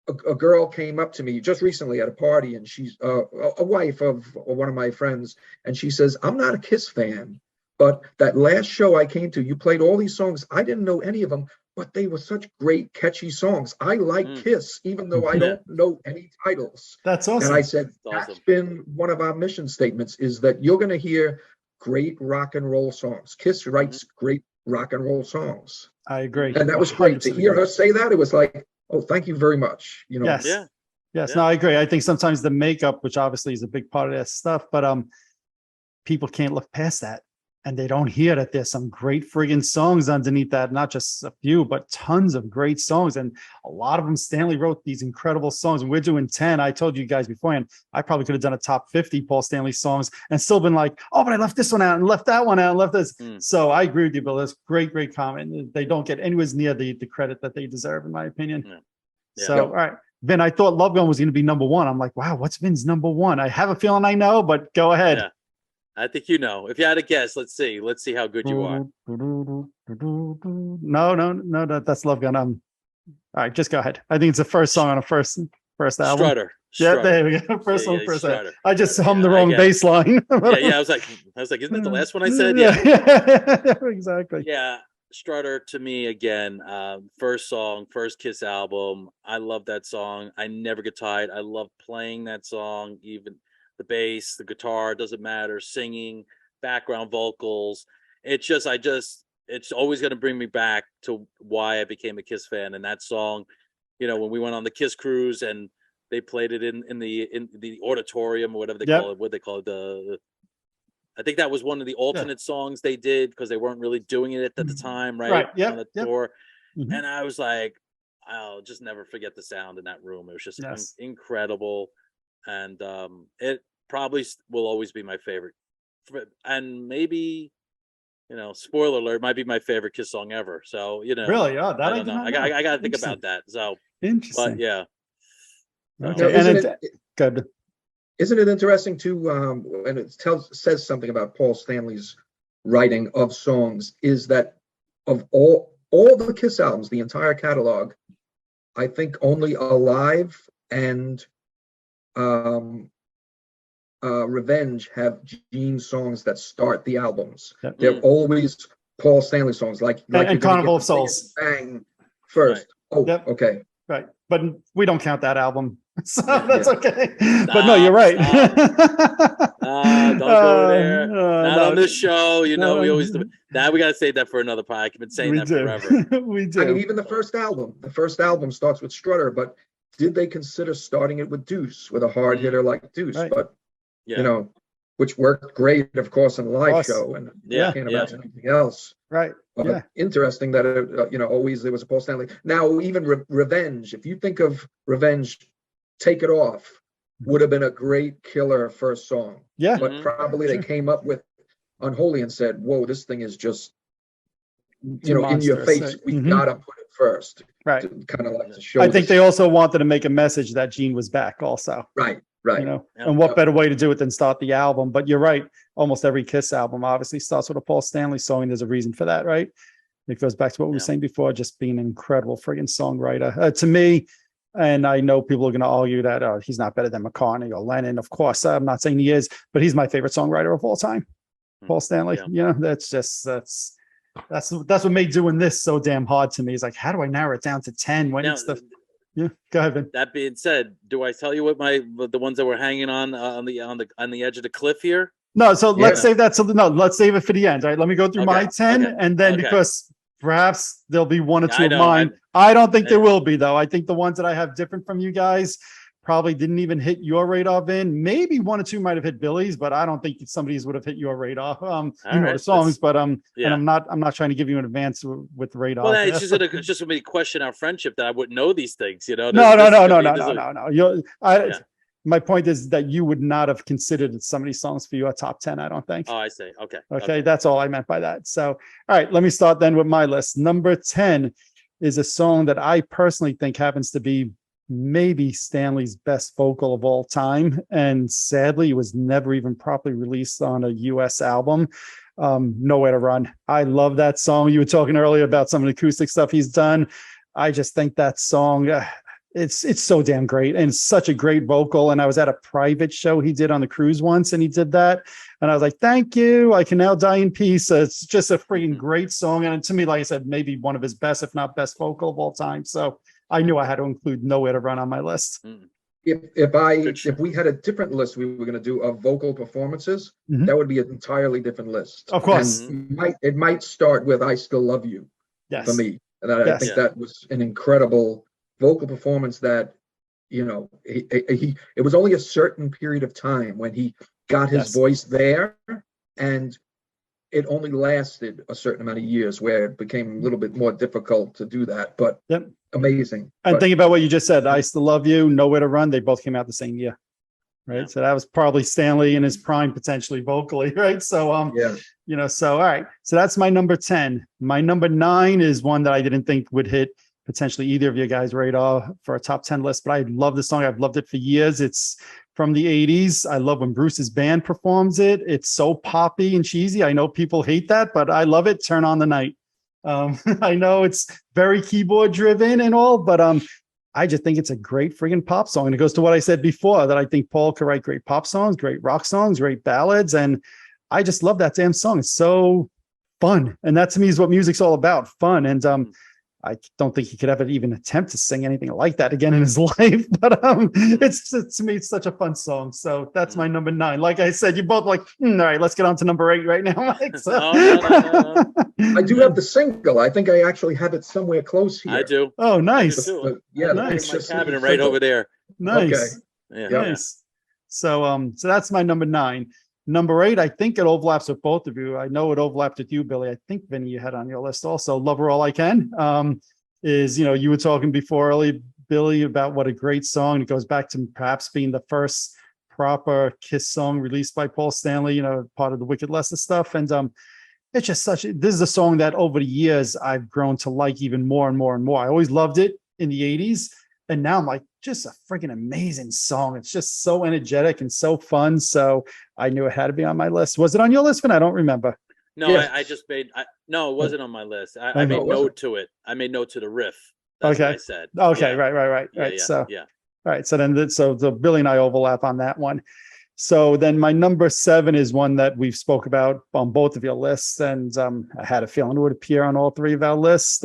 A girl came up to me just recently at a party, and she's a wife of one of my friends, and she says, "I'm not a Kiss fan, but that last show I came to, you played all these songs. I didn't know any of them, but they were such great, catchy songs. I like Kiss, even though I don't know any titles." That's awesome. And I said, that's been one of our mission statements, is that you're going to hear great rock and roll songs. Kiss writes great rock and roll songs. I agree. And that was great to hear her say that. It was like, oh, thank you very much. Yes. Yes. No, I agree. I think sometimes the makeup, which obviously is a big part of that stuff, but people can't look past that, and they don't hear that there's some great friggin' songs underneath that. Not just a few, but tons of great songs, and a lot of them. Stanley wrote these incredible songs, and we're doing 10. I told you guys beforehand, I probably could have done a top 50 Paul Stanley songs and still been like, oh, but I left this one out and left that one out and left this. So I agree with you, Bill. That's great comment. They don't get anywhere near the credit that they deserve, in my opinion. So, all right. Vin, I thought Love Gun was going to be number 1. I'm like, wow, what's Vin's number 1? I have a feeling I know, but go ahead. Yeah. I think you know. If you had a guess, let's see how good you are. No, that's Love Gun. All right, just go ahead. I think it's the first song on a first album. Strutter. Yeah, there we go. First one. I just hummed the wrong bass line. I was like, isn't that the last one I said? Yeah. Exactly. Yeah. Strutter to me again. First song, first Kiss album. I love that song. I never get tired. I love playing that song. Even the bass, the guitar, doesn't matter. Singing, background vocals. It's always going to bring me back to why I became a Kiss fan. And that song, when we went on the Kiss cruise and they played it in the auditorium or whatever they call it. What they call it, I think that was one of the alternate songs they did because they weren't really doing it at the time, right? Right. Yeah. On the tour. And I was like, I'll just never forget the sound in that room. It was just incredible. And it probably will always be my favorite. And maybe, spoiler alert, might be my favorite Kiss song ever. So, really? Oh, that I don't know. I got to think about that. So, interesting. But yeah. Okay. Good. Isn't it interesting too? And it says something about Paul Stanley's writing of songs. Is that of all the Kiss albums, the entire catalog, I think only Alive and Revenge have Gene songs that start the albums. Yep. They're always Paul Stanley songs, like and Carnival of Souls. Bang first. Right. Oh, yep. Okay. Right, but we don't count that album, so that's okay. But no, you're right. Don't go there. Not on this show. We always do. Now we got to save that for another podcast. I've been saying that forever. We do. I mean, even the first album starts with Strutter, but did they consider starting it with Deuce, with a hard hitter like Deuce? Right. But which worked great, of course, in the live show, and I can't imagine anything else. Right. But interesting that it, always there was a Paul Stanley. Now, even Revenge, if you think of Revenge, Take It Off would have been a great killer first song. Yeah. But probably they came up with Unholy and said, "Whoa, this thing is just, in your face. We gotta put it first." Right. Kind of like to show. I think they also wanted to make a message that Gene was back also. Right. And what better way to do it than start the album? But you're right. Almost every Kiss album obviously starts with a Paul Stanley song, and there's a reason for that, right? It goes back to what we were saying before, just being an incredible friggin' songwriter. To me, and I know people are going to argue that he's not better than McCartney or Lennon. Of course, I'm not saying he is, but he's my favorite songwriter of all time. Paul Stanley. That's what made doing this so damn hard to me. Is like, how do I narrow it down to 10 when it's the go ahead, Vin. That being said, do I tell you what the ones that were hanging on the edge of the cliff here? No, so let's save that. Let's save it for the end. All right, let me go through my 10, and then because perhaps there'll be one or two of mine. I don't think there will be, though. I think the ones that I have different from you guys probably didn't even hit your radar, Vin. Maybe one or two might have hit Billy's, but I don't think somebody's would have hit your radar. The songs, but and I'm not trying to give you an advance with radar. Well, it's just going to question our friendship that I wouldn't know these things, No. My point is that you would not have considered some of these songs for your top 10. I don't think. Oh, I see. Okay. That's all I meant by that. So, all right, let me start then with my list. Number 10 is a song that I personally think happens to be maybe Stanley's best vocal of all time, and sadly it was never even properly released on a US album. Nowhere to Run. I love that song. You were talking earlier about some of the acoustic stuff he's done. I just think that song it's so damn great, and it's such a great vocal. And I was at a private show he did on the cruise once, and he did that, and I was like, thank you, I can now die in peace. It's just a freaking great song, and to me, like I said, maybe one of his best, if not best vocal of all time. So I knew I had to include Nowhere to Run on my list. If we had a different list we were going to do of vocal performances, that would be an entirely different list. Of course. And it might start with I Still Love You for me. And I think that was an incredible vocal performance that, it was only a certain period of time when he got his voice there, and it only lasted a certain amount of years where it became a little bit more difficult to do that, but amazing. And think about what you just said. I Still Love You, Nowhere to Run. They both came out the same year, right? Yeah. So that was probably Stanley in his prime, potentially vocally, right? So, so, all right. So that's my number 10. My number 9 is one that I didn't think would hit potentially either of you guys' radar for a top 10 list, but I love the song. I've loved it for years. It's from the 80s. I love when Bruce's band performs it. It's so poppy and cheesy. I know people hate that, but I love it. Turn on the Night. I know it's very keyboard driven and all, but I just think it's a great friggin' pop song. And it goes to what I said before, that I think Paul could write great pop songs, great rock songs, great ballads. And I just love that damn song. It's so fun. And that to me is what music's all about, fun. And I don't think he could ever even attempt to sing anything like that again in his life. But it's to me, it's such a fun song. So that's my number 9. Like I said, you both like, all right, let's get on to number 8 right now, Mike. So. No. I do have the single. I think I actually have it somewhere close here. I do. Oh, nice. Yeah, nice. My cabinet right over there. Nice. Okay. Yeah. Nice. So that's my number 9. Number 8, I think it overlaps with both of you. I know it overlapped with you, Billy. I think, Vinny, you had on your list also. Love Her All I Can. Is, you were talking before earlier, Billy, about what a great song. It goes back to perhaps being the first proper Kiss song released by Paul Stanley, part of the Wicked Lester stuff. And it's just this is a song that over the years I've grown to like even more and more and more. I always loved it in the 80s. And now I'm like, just a freaking amazing song. It's just so energetic and so fun. So I knew it had to be on my list. Was it on your list, Vin? I don't remember. No, Yeah. I just made. No, it wasn't on my list. I made note to it. I made note to the riff. That's Okay. what I said. Okay. Yeah. Right. Yeah, So, yeah. all right. So then, the Billy and I overlap on that one. So then my number 7 is one that we've spoke about on both of your lists. And I had a feeling it would appear on all 3 of our lists.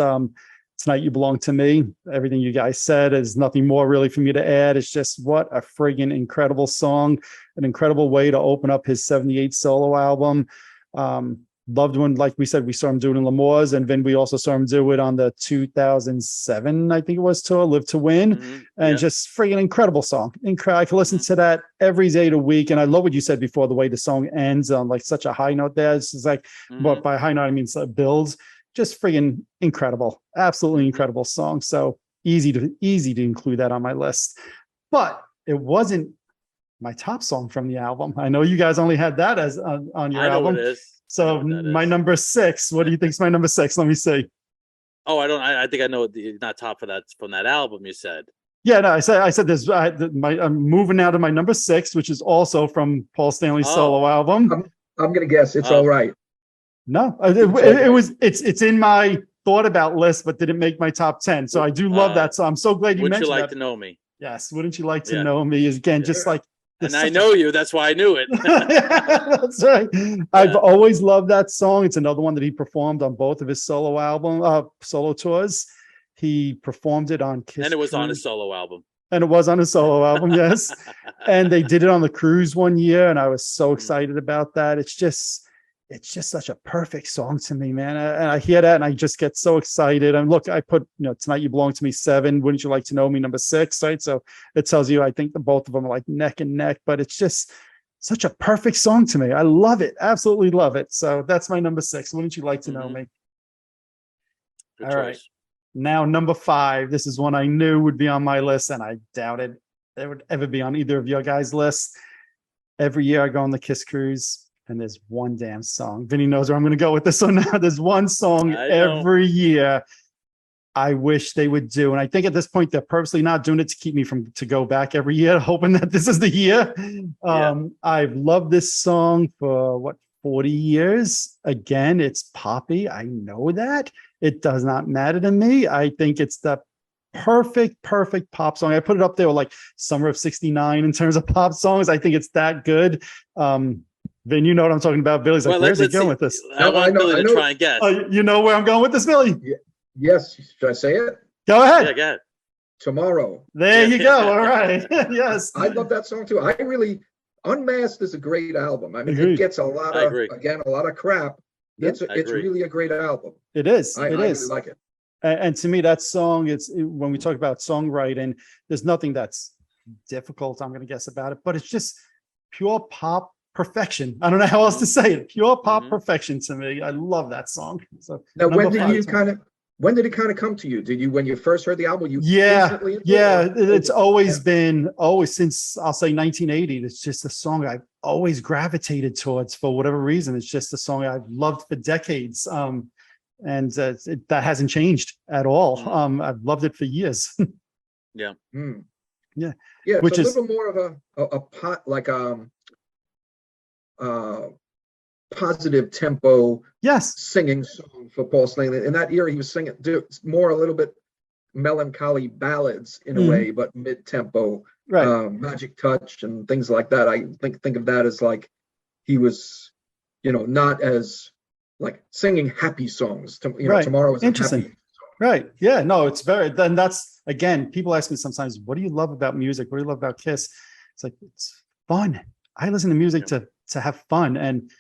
Tonight You Belong to Me. Everything you guys said is nothing more really for me to add. It's just what a friggin' incredible song, an incredible way to open up his 78 solo album. Loved when, like we said, we saw him do it in L'Amour's, and then we also saw him do it on the 2007, I think it was, tour, Live to Win. Mhm. And just friggin' incredible song. I can listen to that every day of the week. And I love what you said before, the way the song ends on like such a high note there. It's like, but by high note, I mean builds. Just friggin' incredible, absolutely incredible song. So easy to include that on my list, but it wasn't my top song from the album. I know you guys only had that as on your I know album. what it is. So my number 6. What do you think is my number 6? Let me see. Oh, I don't. I think I know not top for that from that album. You said. Yeah, no, I said this. I'm moving now to my number 6, which is also from Paul Stanley's solo album. I'm gonna guess it's All Right. No, it's in my thought about list, but didn't make my top 10. So I do love that. So I'm so glad you Wouldn't mentioned you like that. to know me? Yes. Wouldn't you like to know me? Is again, just like. And I know you. That's why I knew it. That's right. I've always loved that song. It's another one that he performed on both of his solo tours. He performed it on Kiss. And it was on Cruise. his solo album. And it was on his solo album, yes. And they did it on the cruise one year, and I was so excited about that. It's just such a perfect song to me, man. And I hear that and I just get so excited. And look, I put, Tonight You Belong to Me 7. Wouldn't You Like to Know Me number 6, right? So it tells you, I think the both of them are like neck and neck, but it's just such a perfect song to me. I love it. Absolutely love it. So that's my number 6. Wouldn't You Like to Know Me? Good All choice. right. Now, number 5. This is one I knew would be on my list, and I doubted it would ever be on either of your guys' lists. Every year I go on the Kiss cruise, and there's one damn song. Vinny knows where I'm going to go with this one now. There's one song every year I wish they would do. And I think at this point, they're purposely not doing it to keep me to go back every year, hoping that this is the year. I've loved this song for 40 years. Again, it's poppy. I know that. It does not matter to me. I think it's the perfect pop song. I put it up there with like Summer of '69 in terms of pop songs. I think it's that good. Vin, you know what I'm talking about. Billy's like, where's he going with this? I want Billy to try and guess. You know where I'm going with this, Billy? Yes. Should I say it? Go ahead. Yeah, go ahead. Tomorrow. There you go. All right. Yes. I love that song too. Unmasked is a great album. I mean, Agreed. it gets a lot of crap. It's really a great album. It is. I It is. really like it. And to me, that song, when we talk about songwriting, there's nothing that's difficult, I'm going to guess, about it, but it's just pure pop perfection. I don't know how else to say it. Pure pop perfection to me. I love that song. So now, when did it kind of come to you? Did you, when you first heard the album, it's always been since, I'll say, 1980. It's just a song I've always gravitated towards for whatever reason. It's just a song I've loved for decades. And that hasn't changed at all. I've loved it for years. Yeah. Yeah. It's which a is little more of a positive tempo singing song for Paul Stanley. In that era, he was singing more a little bit melancholy ballads in a way, but mid-tempo, Magic Touch and things like that. I think of that as like he was, not as like singing happy songs. Right. Tomorrow is Interesting. happy. Right. Yeah. No, it's very, then that's, again, people ask me sometimes, what do you love about music? What do you love about Kiss? It's like, it's fun. I listen to music to have fun. And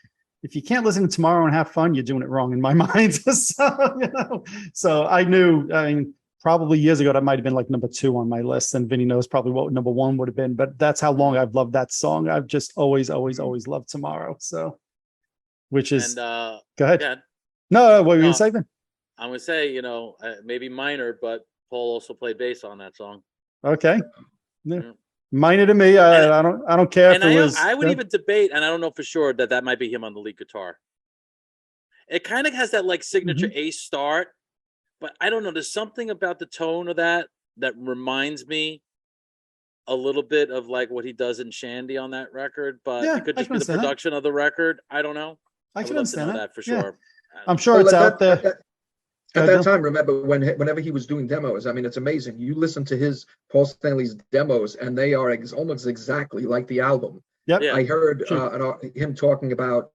if you can't listen to Tomorrow and have fun, you're doing it wrong in my mind. So I knew, I mean, probably years ago, that might've been like number 2 on my list. And Vinny knows probably what number 1 would have been, but that's how long I've loved that song. I've just always loved Tomorrow. So, which is, go ahead. Yeah, No, what were you going to say, Vin? I'm gonna say, maybe minor, but Paul also played bass on that song. Okay. Yeah. Minor to me. I don't care if it was. I would even debate, and I don't know for sure that might be him on the lead guitar. It kind of has that like signature A start, but I don't know. There's something about the tone of that reminds me a little bit of like what he does in Shandy on that record, but it could just be the production of the record. I don't know. I can understand that for sure. I'm sure it's out there. At that time, remember whenever he was doing demos, I mean, it's amazing. You listen to Paul Stanley's demos, and they are almost exactly like the album. Yep. I heard him talking about,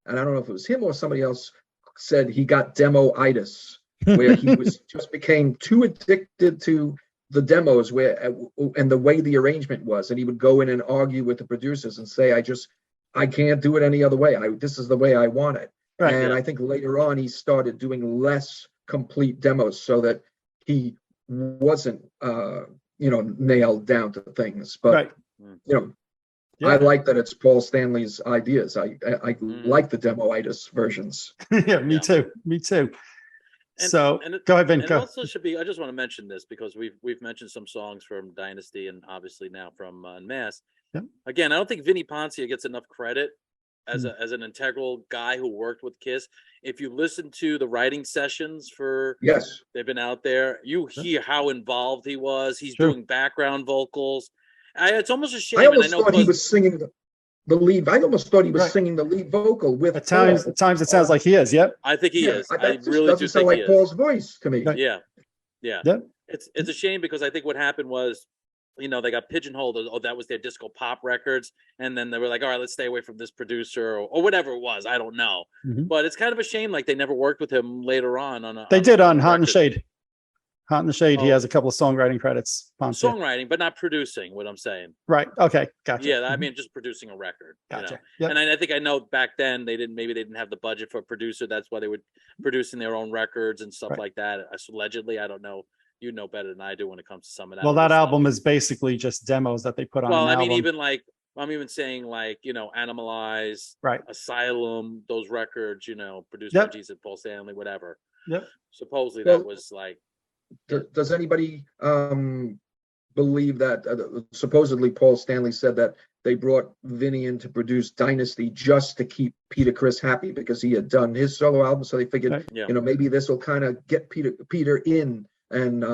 and I don't know if it was him or somebody else said he got demo-itis, where he just became too addicted to the demos and the way the arrangement was, and he would go in and argue with the producers and say, I can't do it any other way. This is the way I want it. Right, and I think later on he started doing less complete demos so that he wasn't, nailed down to things. But I like that it's Paul Stanley's ideas. I like the demo-itis versions. Yeah, me too. Go ahead, Vin. It also should be. I just want to mention this because we've mentioned some songs from Dynasty and obviously now from Unmasked. Yep. Again, I don't think Vinnie Poncia gets enough credit as an integral guy who worked with Kiss. If you listen to the writing sessions they've been out there, you hear how involved he was. He's doing background vocals. It's almost a shame. I almost thought he was singing the lead. I almost thought he was singing the lead vocal with. At times it sounds like he is. Yep. I think he is. I really doesn't sound like Paul's voice to me. Yeah. Yep. It's a shame because I think what happened was, they got pigeonholed. Oh, that was their disco pop records. And then they were like, all right, let's stay away from this producer or whatever it was. I don't know. But it's kind of a shame. Like they never worked with him later on. They did on Hot in the Shade. Hot in the Shade. He has a couple of songwriting credits. Songwriting, but not producing, what I'm saying. Right. Okay. Gotcha. Yeah. I mean, just producing a record. Gotcha. Yep. And I think I know back then they didn't have the budget for a producer. That's why they were producing their own records and stuff like that. Allegedly, I don't know. You know better than I do when it comes to some of that. Well, that album is basically just demos that they put on. Well, I mean, even like I'm even saying like Animalize, right? Asylum, those records, produced by Jesus, Paul Stanley, whatever. Yep. Supposedly that was like. Does anybody believe that supposedly Paul Stanley said that they brought Vinny in to produce Dynasty just to keep Peter Criss happy because he had done his solo album, so they figured maybe this will kind of get Peter in and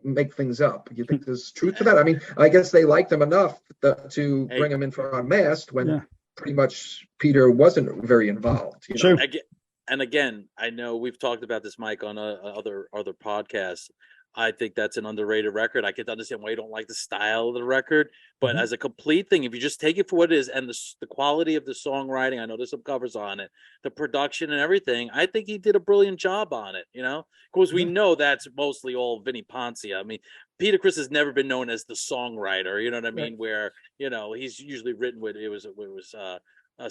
make things up. You think there's truth to that? I mean, I guess they liked him enough to bring him in for Unmasked when pretty much Peter wasn't very involved. True. And again, I know we've talked about this, Mike, on other podcasts. I think that's an underrated record. I can understand why you don't like the style of the record, but as a complete thing, if you just take it for what it is and the quality of the songwriting, I know there's some covers on it, the production and everything, I think he did a brilliant job on it, because we know that's mostly all Vinnie Poncia. I mean, Peter Criss has never been known as the songwriter, you know what I mean? Where, he's usually written with, it was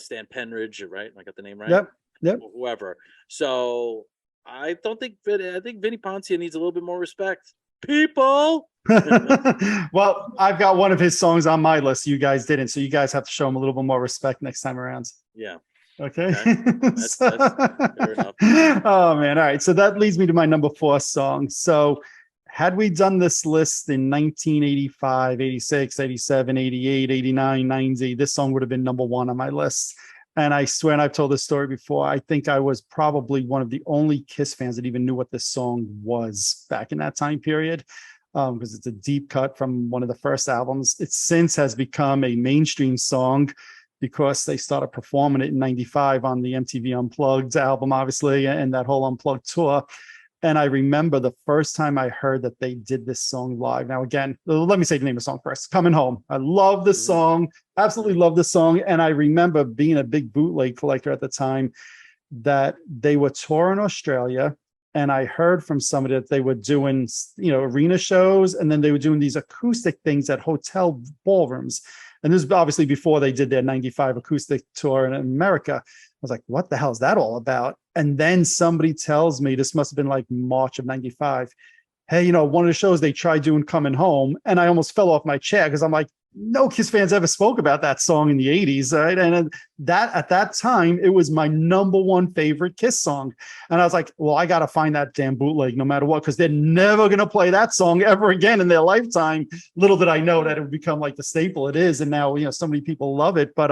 Stan Penridge, right? I got the name right? Yep. Whoever. So I think Vinnie Poncia needs a little bit more respect. People. Well, I've got one of his songs on my list. You guys didn't, so you guys have to show him a little bit more respect next time around. Yeah. Okay. That's fair enough. Oh man. All right. So that leads me to my number 4 song. So had we done this list in 1985, 86, 87, 88, 89, 90, this song would have been number 1 on my list. And I swear, and I've told this story before, I think I was probably one of the only Kiss fans that even knew what this song was back in that time period, because it's a deep cut from one of the first albums. It since has become a mainstream song because they started performing it in 95 on the MTV Unplugged album, obviously, and that whole Unplugged tour. And I remember the first time I heard that they did this song live. Now, again, let me say the name of the song first. Coming Home. I love this song. Absolutely love this song. And I remember being a big bootleg collector at the time, that they were touring Australia. And I heard from somebody that they were doing, arena shows, and then they were doing these acoustic things at hotel ballrooms. And this was obviously before they did their 95 acoustic tour in America. I was like, what the hell is that all about? And then somebody tells me, this must have been like March of 95. Hey, one of the shows they tried doing Coming Home. And I almost fell off my chair because I'm like, no Kiss fans ever spoke about that song in the 80s, right? And that at that time, it was my number one favorite Kiss song. And I was like, well, I got to find that damn bootleg no matter what, because they're never going to play that song ever again in their lifetime. Little did I know that it would become like the staple it is. And now, so many people love it. But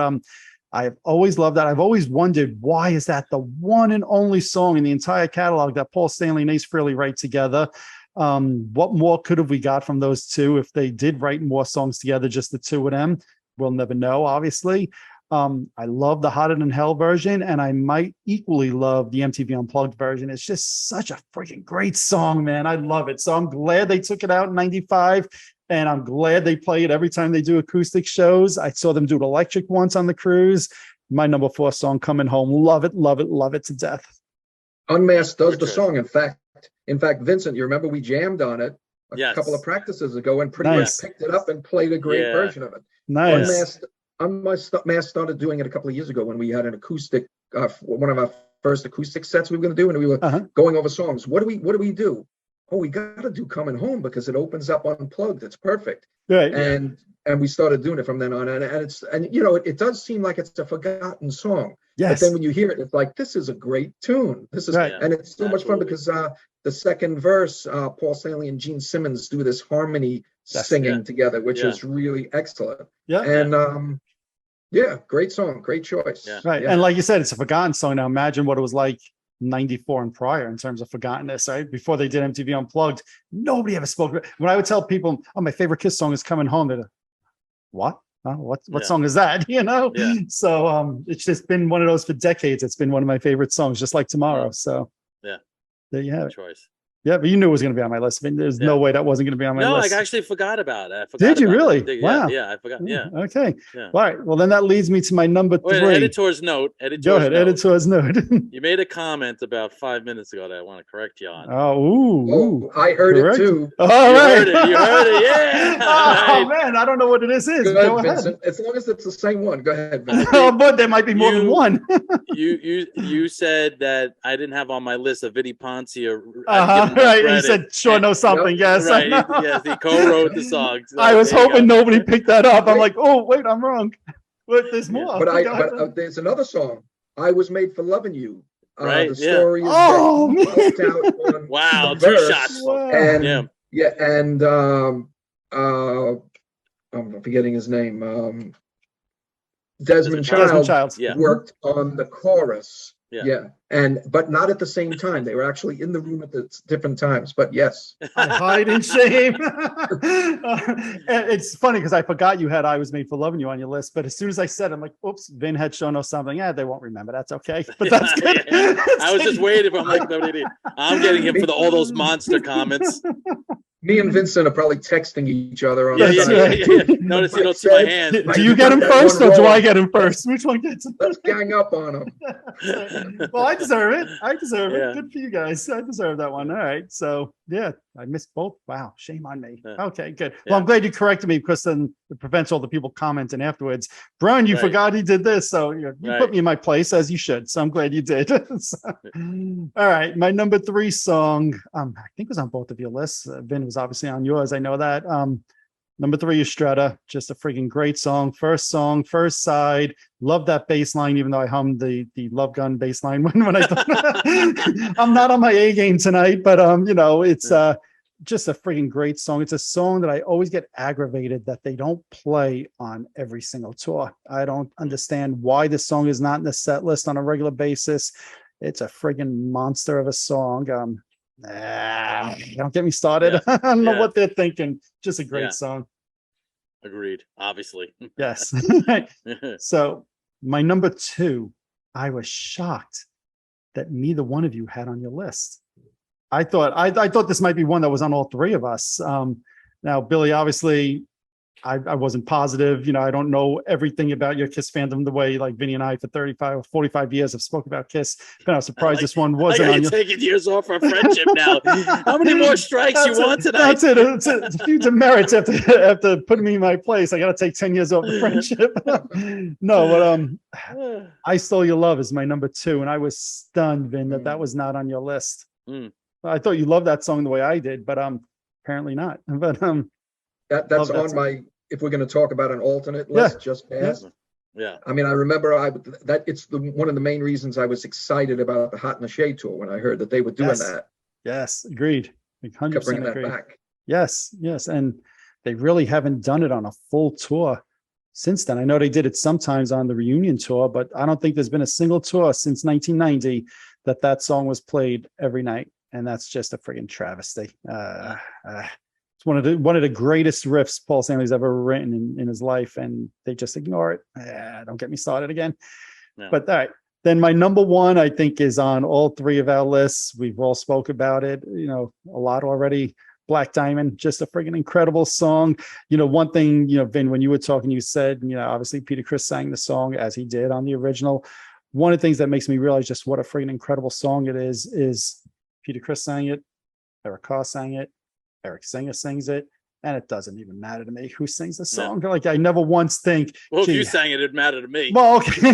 I've always loved that. I've always wondered, why is that the one and only song in the entire catalog that Paul Stanley and Ace Frehley write together? What more could have we got from those two if they did write more songs together, just the two of them? We'll never know, obviously. I love the Hotter Than Hell version, and I might equally love the MTV Unplugged version. It's just such a freaking great song, man. I love it. So I'm glad they took it out in 95, and I'm glad they play it every time they do acoustic shows. I saw them do it electric once on the cruise. My number 4 song, Coming Home. Love it, love it, love it to death. Unmasked does the song. In fact, Vincent, you remember we jammed on it a couple of practices ago and pretty much picked it up and played a great version of it. Nice. Unmasked started doing it a couple of years ago when we had an acoustic, one of our first acoustic sets we were going to do, and we were going over songs. What do we do? Oh, we got to do Coming Home because it opens up Unplugged. It's perfect. Right. And we started doing it from then on. And it does seem like it's a forgotten song. Yes. But then when you hear it, it's like, this is a great tune. This is, and it's so much fun because the second verse, Paul Stanley and Gene Simmons do this harmony singing together, which is really excellent. Yeah. And great song, great choice. Yeah. Right. And like you said, it's a forgotten song. Now imagine what it was like 94 and prior in terms of forgottenness, right? Before they did MTV Unplugged, nobody ever spoke. When I would tell people, oh, my favorite Kiss song is Coming Home, they're like, what? What song is that? So it's just been one of those for decades. It's been one of my favorite songs, just like Tomorrow. So there you have it. Choice. Yeah, but you knew it was going to be on my list. I mean, there's no way that wasn't going to be on my list. No, I actually forgot about it. Did you really? Wow. Yeah, I forgot. Yeah. Okay. Yeah. All right. Well, then that leads me to my number 3. Editor's note. Go ahead. Editor's note. You made a comment about 5 minutes ago that I want to correct you on. Oh, I heard it too. All right. You heard it. Yeah. Oh, man. I don't know what it is. Go ahead, Vincent. As long as it's the same one. Go ahead, Vincent. But there might be more than one. You said that I didn't have on my list of Vinnie Poncia. Right. You said, sure know something. Yes. Right. Yes, he co-wrote the song. So I was hoping nobody picked that up. I'm like, oh, wait, I'm wrong. But there's more. But there's another song. I Was Made for Loving You. Right. The story is man. Wow, 2 shots. Wow. And and I'm forgetting his name. Desmond Child worked on the chorus. But not at the same time. They were actually in the room at the different times. But yes, I hide in shame. It's funny because I forgot you had "I Was Made for Loving You" on your list. But as soon as I said, I'm like, "Oops, Vin had shown us something." Yeah, they won't remember. That's okay. But that's good. I was just waiting. I'm like, I'm getting him for all those monster comments. Me and Vincent are probably texting each other on Notice you don't see my hands. Do you get him first or do I get him first? Which one gets him? Let's gang up on him. Well, I deserve it. Good for you guys. I deserve that one. All right. So I missed both. Wow. Shame on me. Okay, good. Well, I'm glad you corrected me because then it prevents all the people commenting afterwards. Brunn, you forgot he did this. So you put me in my place as you should. So I'm glad you did. All right. My number 3 song, I think was on both of your lists. Vin was obviously on yours. I know that. Number 3 is Stretta. Just a freaking great song, first side. Love that bass line, even though I hummed the Love Gun bass line when I thought I'm not on my A game tonight, but it's just a freaking great song. It's a song that I always get aggravated that they don't play on every single tour. I don't understand why this song is not in the set list on a regular basis. It's a friggin' monster of a song. Don't get me started. I don't know what they're thinking. Just a great song. Agreed. Obviously. Yes. So my number 2, I was shocked that neither one of you had on your list. I thought this might be one that was on all 3 of us. Now, Billy, obviously, I wasn't positive. You know, I don't know everything about your Kiss fandom the way like Vinny and I for 35 or 45 years have spoke about Kiss. But I was surprised this one wasn't on you your. taking years off our friendship now. How many more strikes you want tonight? That's it. It's a few demerits after putting me in my place. I got to take 10 years off the friendship. No, but I Stole Your Love is my number 2, and I was stunned, Vin, that was not on your list. I thought you loved that song the way I did, but apparently not. But that's on song. My. If we're going to talk about an alternate list, just past. Yeah. I mean, I remember it's one of the main reasons I was excited about the Hot in the Shade tour when I heard that they were doing that. Yes, agreed. 100% bringing agreed. That back. Yes, and they really haven't done it on a full tour since then. I know they did it sometimes on the reunion tour, but I don't think there's been a single tour since 1990 that song was played every night, and that's just a friggin' travesty. It's one of the greatest riffs Paul Stanley's ever written in his life, and they just ignore it. Don't get me started again. No. But all right, then my number 1, I think, is on all 3 of our lists. We've all spoke about it, you know, a lot already. Black Diamond, just a friggin' incredible song. You know, one thing, you know, Vin, when you were talking, you said, you know, obviously Peter Criss sang the song as he did on the original. One of the things that makes me realize just what a friggin' incredible song it is Peter Criss sang it, Eric Carr sang it, Eric Singer sings it, and it doesn't even matter to me who sings the song. No. Like, I never once think, well, if you sang it, it'd matter to me. Well, okay.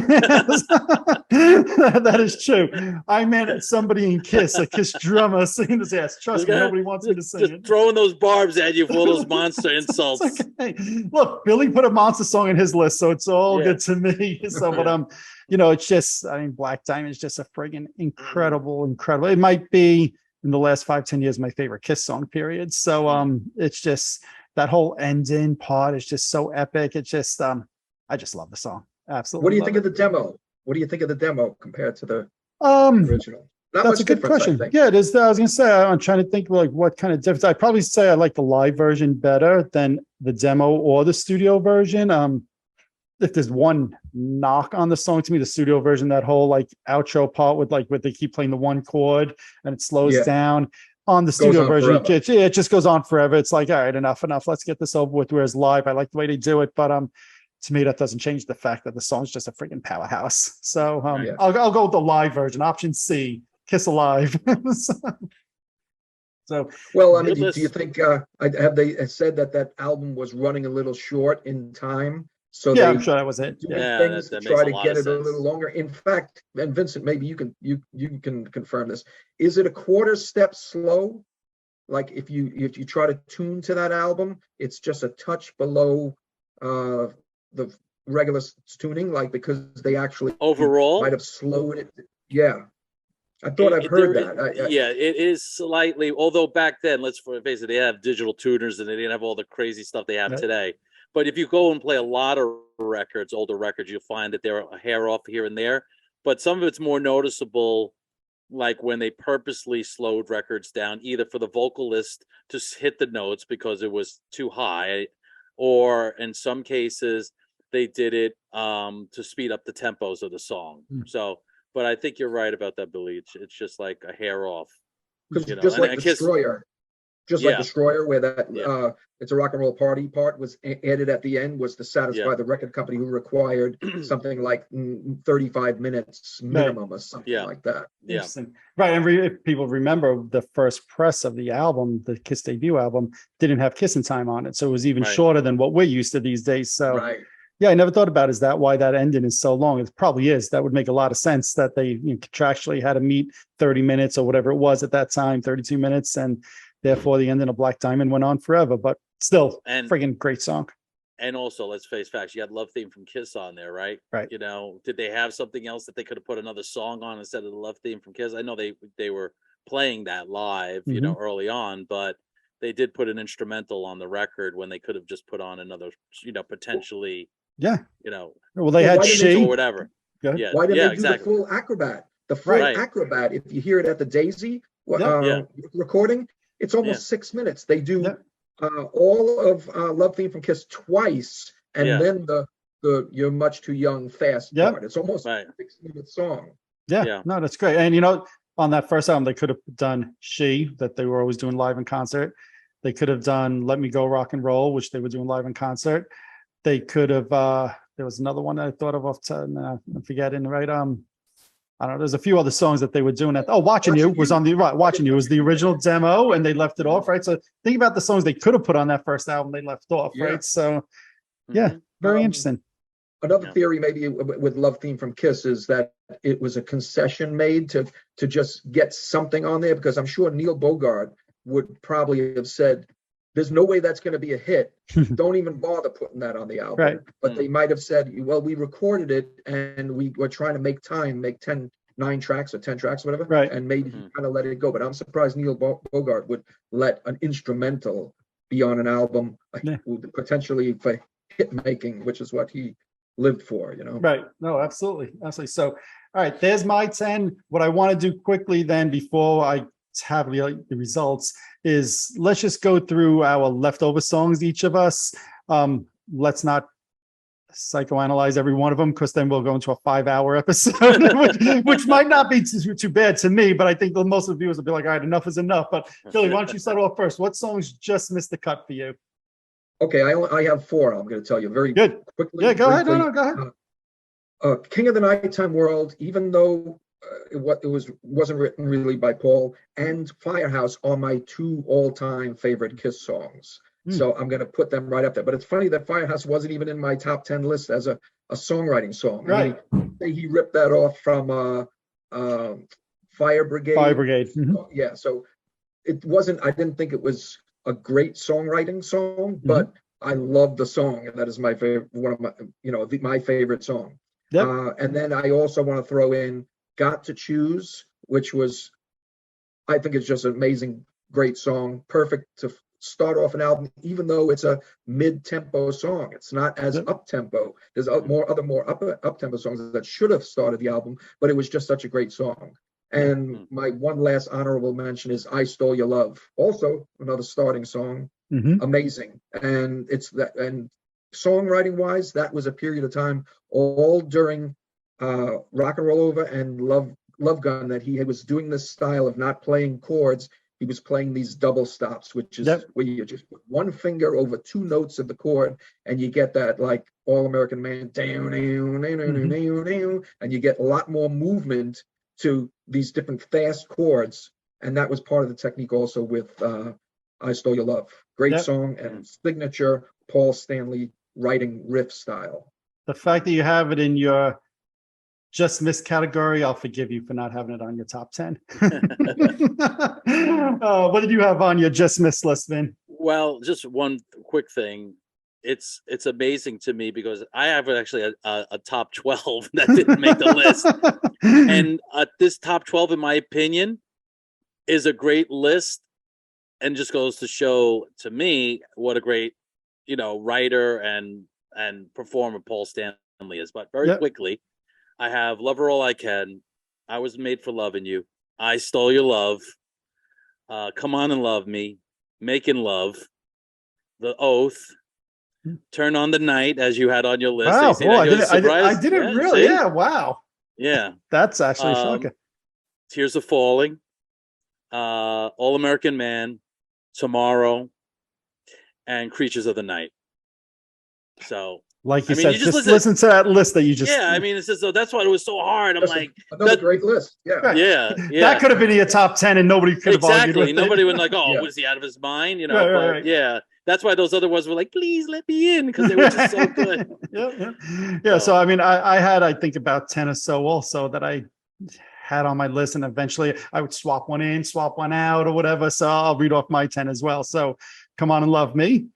That is true. I meant somebody in Kiss, a Kiss drummer singing this ass. Trust me, nobody wants me to sing just it. Throwing those barbs at you for all those monster insults. Okay. Look, Billy put a monster song in his list, so it's all good to me. So, but you know, it's just, I mean, Black Diamond is just a friggin' incredible. It might be, in the last 5-10 years, my favorite Kiss song, period. So it's just that whole ending part is just so epic. It's just I just love the song. Absolutely. What do you think of the demo? What do you think of the demo compared to the original? That's a good question. Yeah, it is. I was gonna say, I'm trying to think like what kind of difference. I'd probably say I like the live version better than the demo or the studio version. If there's one knock on the song to me, the studio version, that whole like outro part with like where they keep playing the one chord and it slows down. On the studio version, it just goes on forever. It's like, all right, enough. Let's get this over with. Whereas live, I like the way they do it, but to me, that doesn't change the fact that the song's just a freaking powerhouse. So I'll go with the live version, option C, Kiss Alive. So well, I mean, do you think have they said that album was running a little short in time? So I'm sure that was it. Things to try to get it a little longer. In fact, and Vincent, maybe you can confirm this. Is it a quarter step slow? Like if you try to tune to that album, it's just a touch below the regular tuning, like because they actually overall might have slowed it. Yeah. I thought I've heard that. It is slightly, although back then, let's face it, they have digital tuners and they didn't have all the crazy stuff they have today. But if you go and play a lot of records, older records, you'll find that they're a hair off here and there. But some of it's more noticeable, like when they purposely slowed records down, either for the vocalist to hit the notes because it was too high, or in some cases, they did it to speed up the tempos of the song. So, but I think you're right about that, Billy. It's just like a hair off. Just like Destroyer. Just like Destroyer, where that It's a Rock and Roll Party part was added at the end, was to satisfy the record company who required something like 35 minutes minimum or something like that. Yeah. Right. And if people remember, the first press of the album, the Kiss debut album, didn't have Kissing Time on it. So it was even shorter than what we're used to these days. So I never thought about is that why that ending is so long? It probably is. That would make a lot of sense that they contractually had to meet 30 minutes or whatever it was at that time, 32 minutes. And therefore the ending of Black Diamond went on forever, but still friggin' great song. And also, let's face facts, you had Love Theme from Kiss on there, right? Right. Did they have something else that they could have put another song on instead of the Love Theme from Kiss? I know they were playing that live, early on, but they did put an instrumental on the record when they could have just put on another, potentially. Well, they had She or whatever. Why didn't they do the full Acrobat? The full Acrobat, if you hear it at the Daisy recording, it's almost 6 minutes. They do all of Love Theme from Kiss twice, and then the You're Much Too Young fast part. It's almost a 6-minute song. No, that's great. And on that first album, they could have done She, that they were always doing live in concert. They could have done Let Me Go Rock and Roll, which they were doing live in concert. They could have, there was another one that I thought of off to, I'm forgetting, right? I don't know. There's a few other songs that they were doing. Watching You was on the right. Watching You was the original demo, and they left it off, right? So think about the songs they could have put on that first album. They left off, right? So, yeah, very interesting. Another theory, maybe with Love Theme from Kiss, is that it was a concession made to just get something on there, because I'm sure Neil Bogart would probably have said, "There's no way that's going to be a hit. Don't even bother putting that on the album." Right. But they might have said, "Well, we recorded it and we were trying to make 9 tracks or 10 tracks, whatever." Right. And maybe he kind of let it go. But I'm surprised Neil Bogart would let an instrumental be on an album, potentially for hit making, which is what he lived for, Right. No, absolutely. So, all right, there's my 10. What I want to do quickly then, before I have the results, is let's just go through our leftover songs, each of us. Let's not psychoanalyze every one of them, because then we'll go into a 5-hour episode, which might not be too bad to me, but I think most of the viewers will be like, all right, enough is enough. But Billy, why don't you start off first? What songs just missed the cut for you? Okay, I have 4. I'm going to tell you very good. Quickly. Yeah, go ahead. No, go ahead. King of the Nighttime World, even though wasn't written really by Paul, and Firehouse are my 2 all-time favorite Kiss songs. So I'm going to put them right up there. But it's funny that Firehouse wasn't even in my top 10 list as a songwriting song. Right. He ripped that off from Fire Brigade. Fire Brigade. Yeah. So it wasn't. I didn't think it was a great songwriting song, but I love the song, and that is my favorite. One of my, my favorite song. Yep. And then I also want to throw in "Got to Choose," which was, I think it's just an amazing, great song, perfect to start off an album, even though it's a mid-tempo song. It's not as up-tempo. There's more up-tempo songs that should have started the album, but it was just such a great song. And my one last honorable mention is "I Stole Your Love," also another starting song, amazing. And it's that, and songwriting wise, that was a period of time all during Rock and Roll Over and Love Gun that he was doing this style of not playing chords. He was playing these double stops, which is where you just put one finger over 2 notes of the chord, and you get that like All American Man, and you get a lot more movement to these different fast chords. And that was part of the technique also with "I Stole Your Love." Great song and signature Paul Stanley writing riff style. The fact that you have it in your just missed category, I'll forgive you for not having it on your top 10. What did you have on your just missed list, Vin? Well, just one quick thing. It's amazing to me because I have actually a top 12 that didn't make the list. And this top 12, in my opinion, is a great list, and just goes to show to me what a great, writer and performer Paul Stanley is. But very quickly, I have "Love Her All I Can," "I Was Made for Loving You," "I Stole Your Love," "Come On and Love Me," "Making Love," "The Oath," "Turn on the Night," as you had on your list. Wow, I didn't really. Yeah, wow. Yeah. That's actually shocking. "Tears Are Falling," "All American Man," "Tomorrow," and "Creatures of the Night." So, like you said, you just listen to that list that you just. Yeah, I mean, it's just that's why it was so hard. I'm like, another great list. Yeah. Right. Yeah. That could have been in your top 10, and nobody could have argued with it. Nobody would like, oh, was he out of his mind? Right. Yeah, that's why those other ones were like, please let me in, because they were just so good. Yeah. So I mean, I had, I think, about 10 or so also that I had on my list, and eventually I would swap one in, swap one out, or whatever. So I'll read off my 10 as well. So "Come On and Love Me,"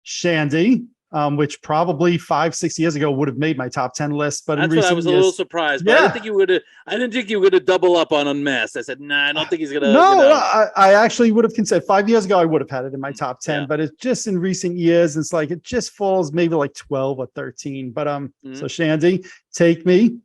Shandy, which probably 5-6 years ago would have made my top 10 list, but that's in recent what I was years, a little surprised. But I didn't think you would have. I didn't think you were going to double up on Unmasked. I said, nah, I don't think he's going to. No, I actually would have considered 5 years ago. I would have had it in my top 10, but it's just in recent years. It's like it just falls maybe like 12 or 13. But so Shandy, "Take Me,"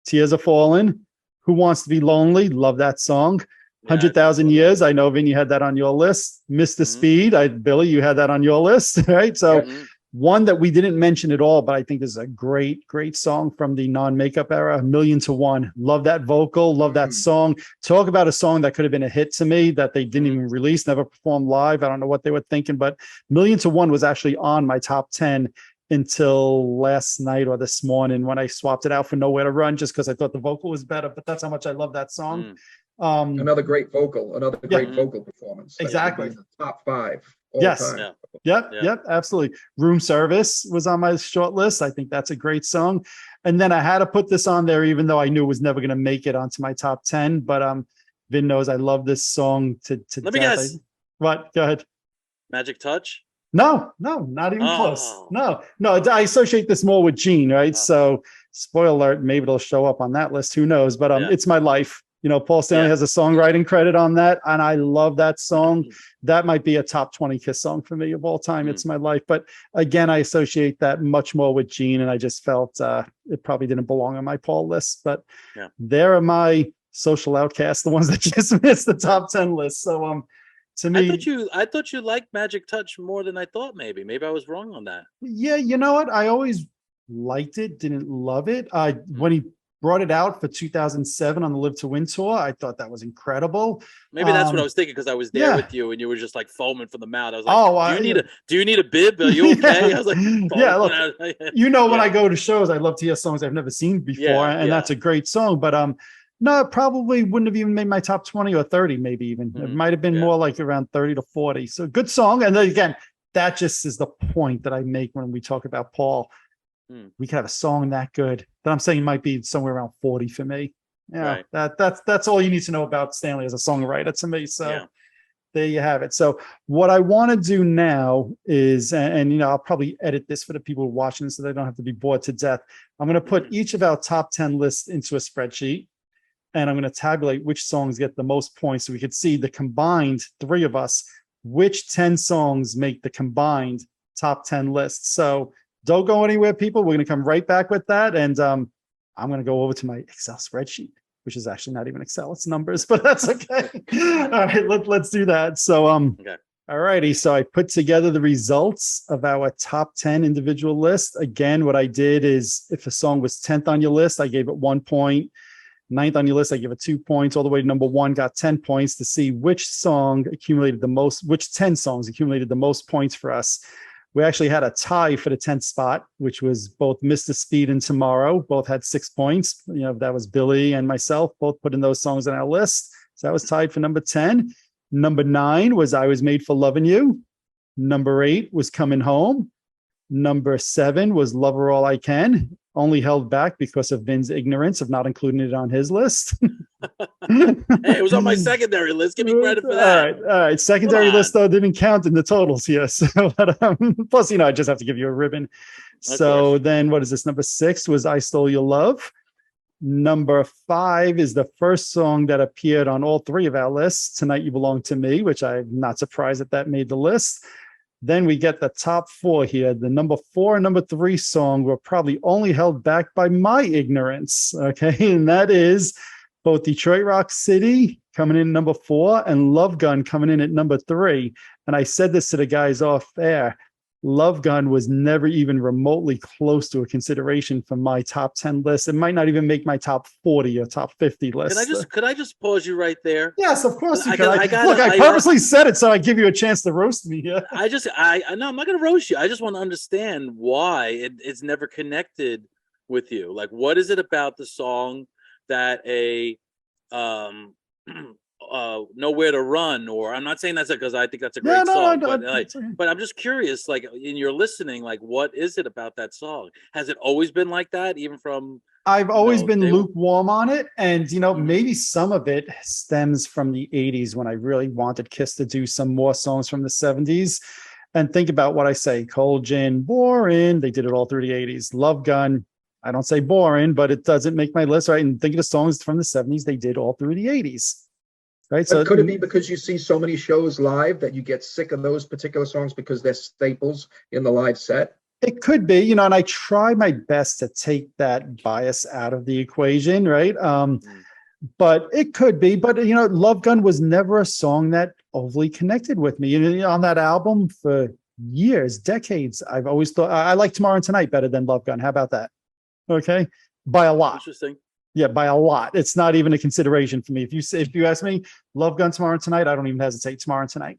"Tears Are Falling," "Who Wants to Be Lonely," love that song. 100,000 Years. I know, Vin, you had that on your list. "Mr. Speed," Billy, you had that on your list, right? So One that we didn't mention at all, but I think is a great, great song from the non-makeup era, A Million to One. Love that vocal, love that song. Talk about a song that could have been a hit to me that they didn't even release, never performed live. I don't know what they were thinking, but Million to One was actually on my top 10 until last night or this morning when I swapped it out for Nowhere to Run, just because I thought the vocal was better. But that's how much I love that song. Another great vocal, vocal performance. That Exactly. would be in the top 5 all Yes. time. Yep, absolutely. Room Service was on my short list. I think that's a great song. And then I had to put this on there, even though I knew it was never going to make it onto my top 10. But Vin knows I love this song to Let me guess. What? Go ahead. Magic Touch? No, not even close. No, I associate this more with Gene, right? So spoiler alert, maybe it'll show up on that list. Who knows? But It's My Life. You know, Paul Stanley has a songwriting credit on that, and I love that song. That might be a top 20 Kiss song for me of all time. It's My Life. But again, I associate that much more with Gene, and I just felt it probably didn't belong on my Paul list. But there are my social outcasts, the ones that just missed the top 10 list. So to me, I thought you liked Magic Touch more than I thought. Maybe I was wrong on that. Yeah, you know what? I always liked it, didn't love it. When he brought it out for 2007 on the Live to Win tour, I thought that was incredible. Maybe that's what I was thinking, because I was there with you and you were just like foaming from the mouth. I was like, do you need a bib? Are you okay? I was like, look, when I go to shows, I love to hear songs I've never seen before, and that's a great song. But no, it probably wouldn't have even made my top 20 or 30, maybe even. It might have been more like around 30 to 40. So good song. And then again, that just is the point that I make when we talk about Paul. We could have a song that good that I'm saying might be somewhere around 40 for me. Yeah, that's all you need to know about Stanley as a songwriter to me. So there you have it. So what I want to do now is, and I'll probably edit this for the people watching so they don't have to be bored to death. I'm going to put each of our top 10 lists into a spreadsheet, and I'm going to tabulate which songs get the most points so we could see the combined three of us, which 10 songs make the combined top 10 lists. So don't go anywhere, people. We're going to come right back with that. And I'm going to go over to my Excel spreadsheet, which is actually not even Excel, it's numbers, but that's okay. All right, let's do that. So, all righty. So I put together the results of our top 10 individual list. Again, what I did is if a song was 10th on your list, I gave it 1 point. 9th on your list, I give it 2 points. All the way to number 1 got 10 points to see which 10 songs accumulated the most points for us. We actually had a tie for the 10th spot, which was both Mr. Speed and Tomorrow. Both had 6 points. That was Billy and myself, both putting those songs on our list. So that was tied for number 10. Number 9 was I Was Made for Loving You. Number 8 was Coming Home. Number 7 was Love Her All I Can, only held back because of Vin's ignorance of not including it on his list. Hey, it was on my secondary list. Give me credit for that. All right. Secondary list, though, didn't count in the totals here. So, plus, I just have to give you a ribbon. So then what is this? Number 6 was I Stole Your Love. Number 5 is the first song that appeared on all 3 of our lists, Tonight You Belong to Me, which I'm not surprised that made the list. Then we get the top 4 here. The number 4 and number 3 song were probably only held back by my ignorance. Okay. And that is both Detroit Rock City coming in number 4 and Love Gun coming in at number 3. And I said this to the guys off air. Love Gun was never even remotely close to a consideration for my top 10 list. It might not even make my top 40 or top 50 list. Could I just pause you right there? Yes, of course you can. I purposely said it so I give you a chance to roast me. Yeah. No, I'm not going to roast you. I just want to understand why it's never connected with you. Like, what is it about the song that Nowhere to Run, or I'm not saying that's because I think that's a great song, but I'm just curious, like in your listening, like what is it about that song? Has it always been like that, even from I've always been lukewarm on it, and maybe some of it stems from the 80s when I really wanted Kiss to do some more songs from the 70s. And think about what I say: Cold Gin, boring. They did it all through the 80s. Love Gun, I don't say boring, but it doesn't make my list, right? And think of the songs from the 70s they did all through the 80s. Right. So could it be because you see so many shows live that you get sick of those particular songs because they're staples in the live set? It could be, and I try my best to take that bias out of the equation, right? But it could be. But Love Gun was never a song that overly connected with me. On that album for years, decades, I've always thought I like Tomorrow and Tonight better than Love Gun. How about that? Okay, by a lot. Interesting. Yeah, by a lot. It's not even a consideration for me. If you ask me, Love Gun, Tomorrow and Tonight, I don't even hesitate. Tomorrow and Tonight.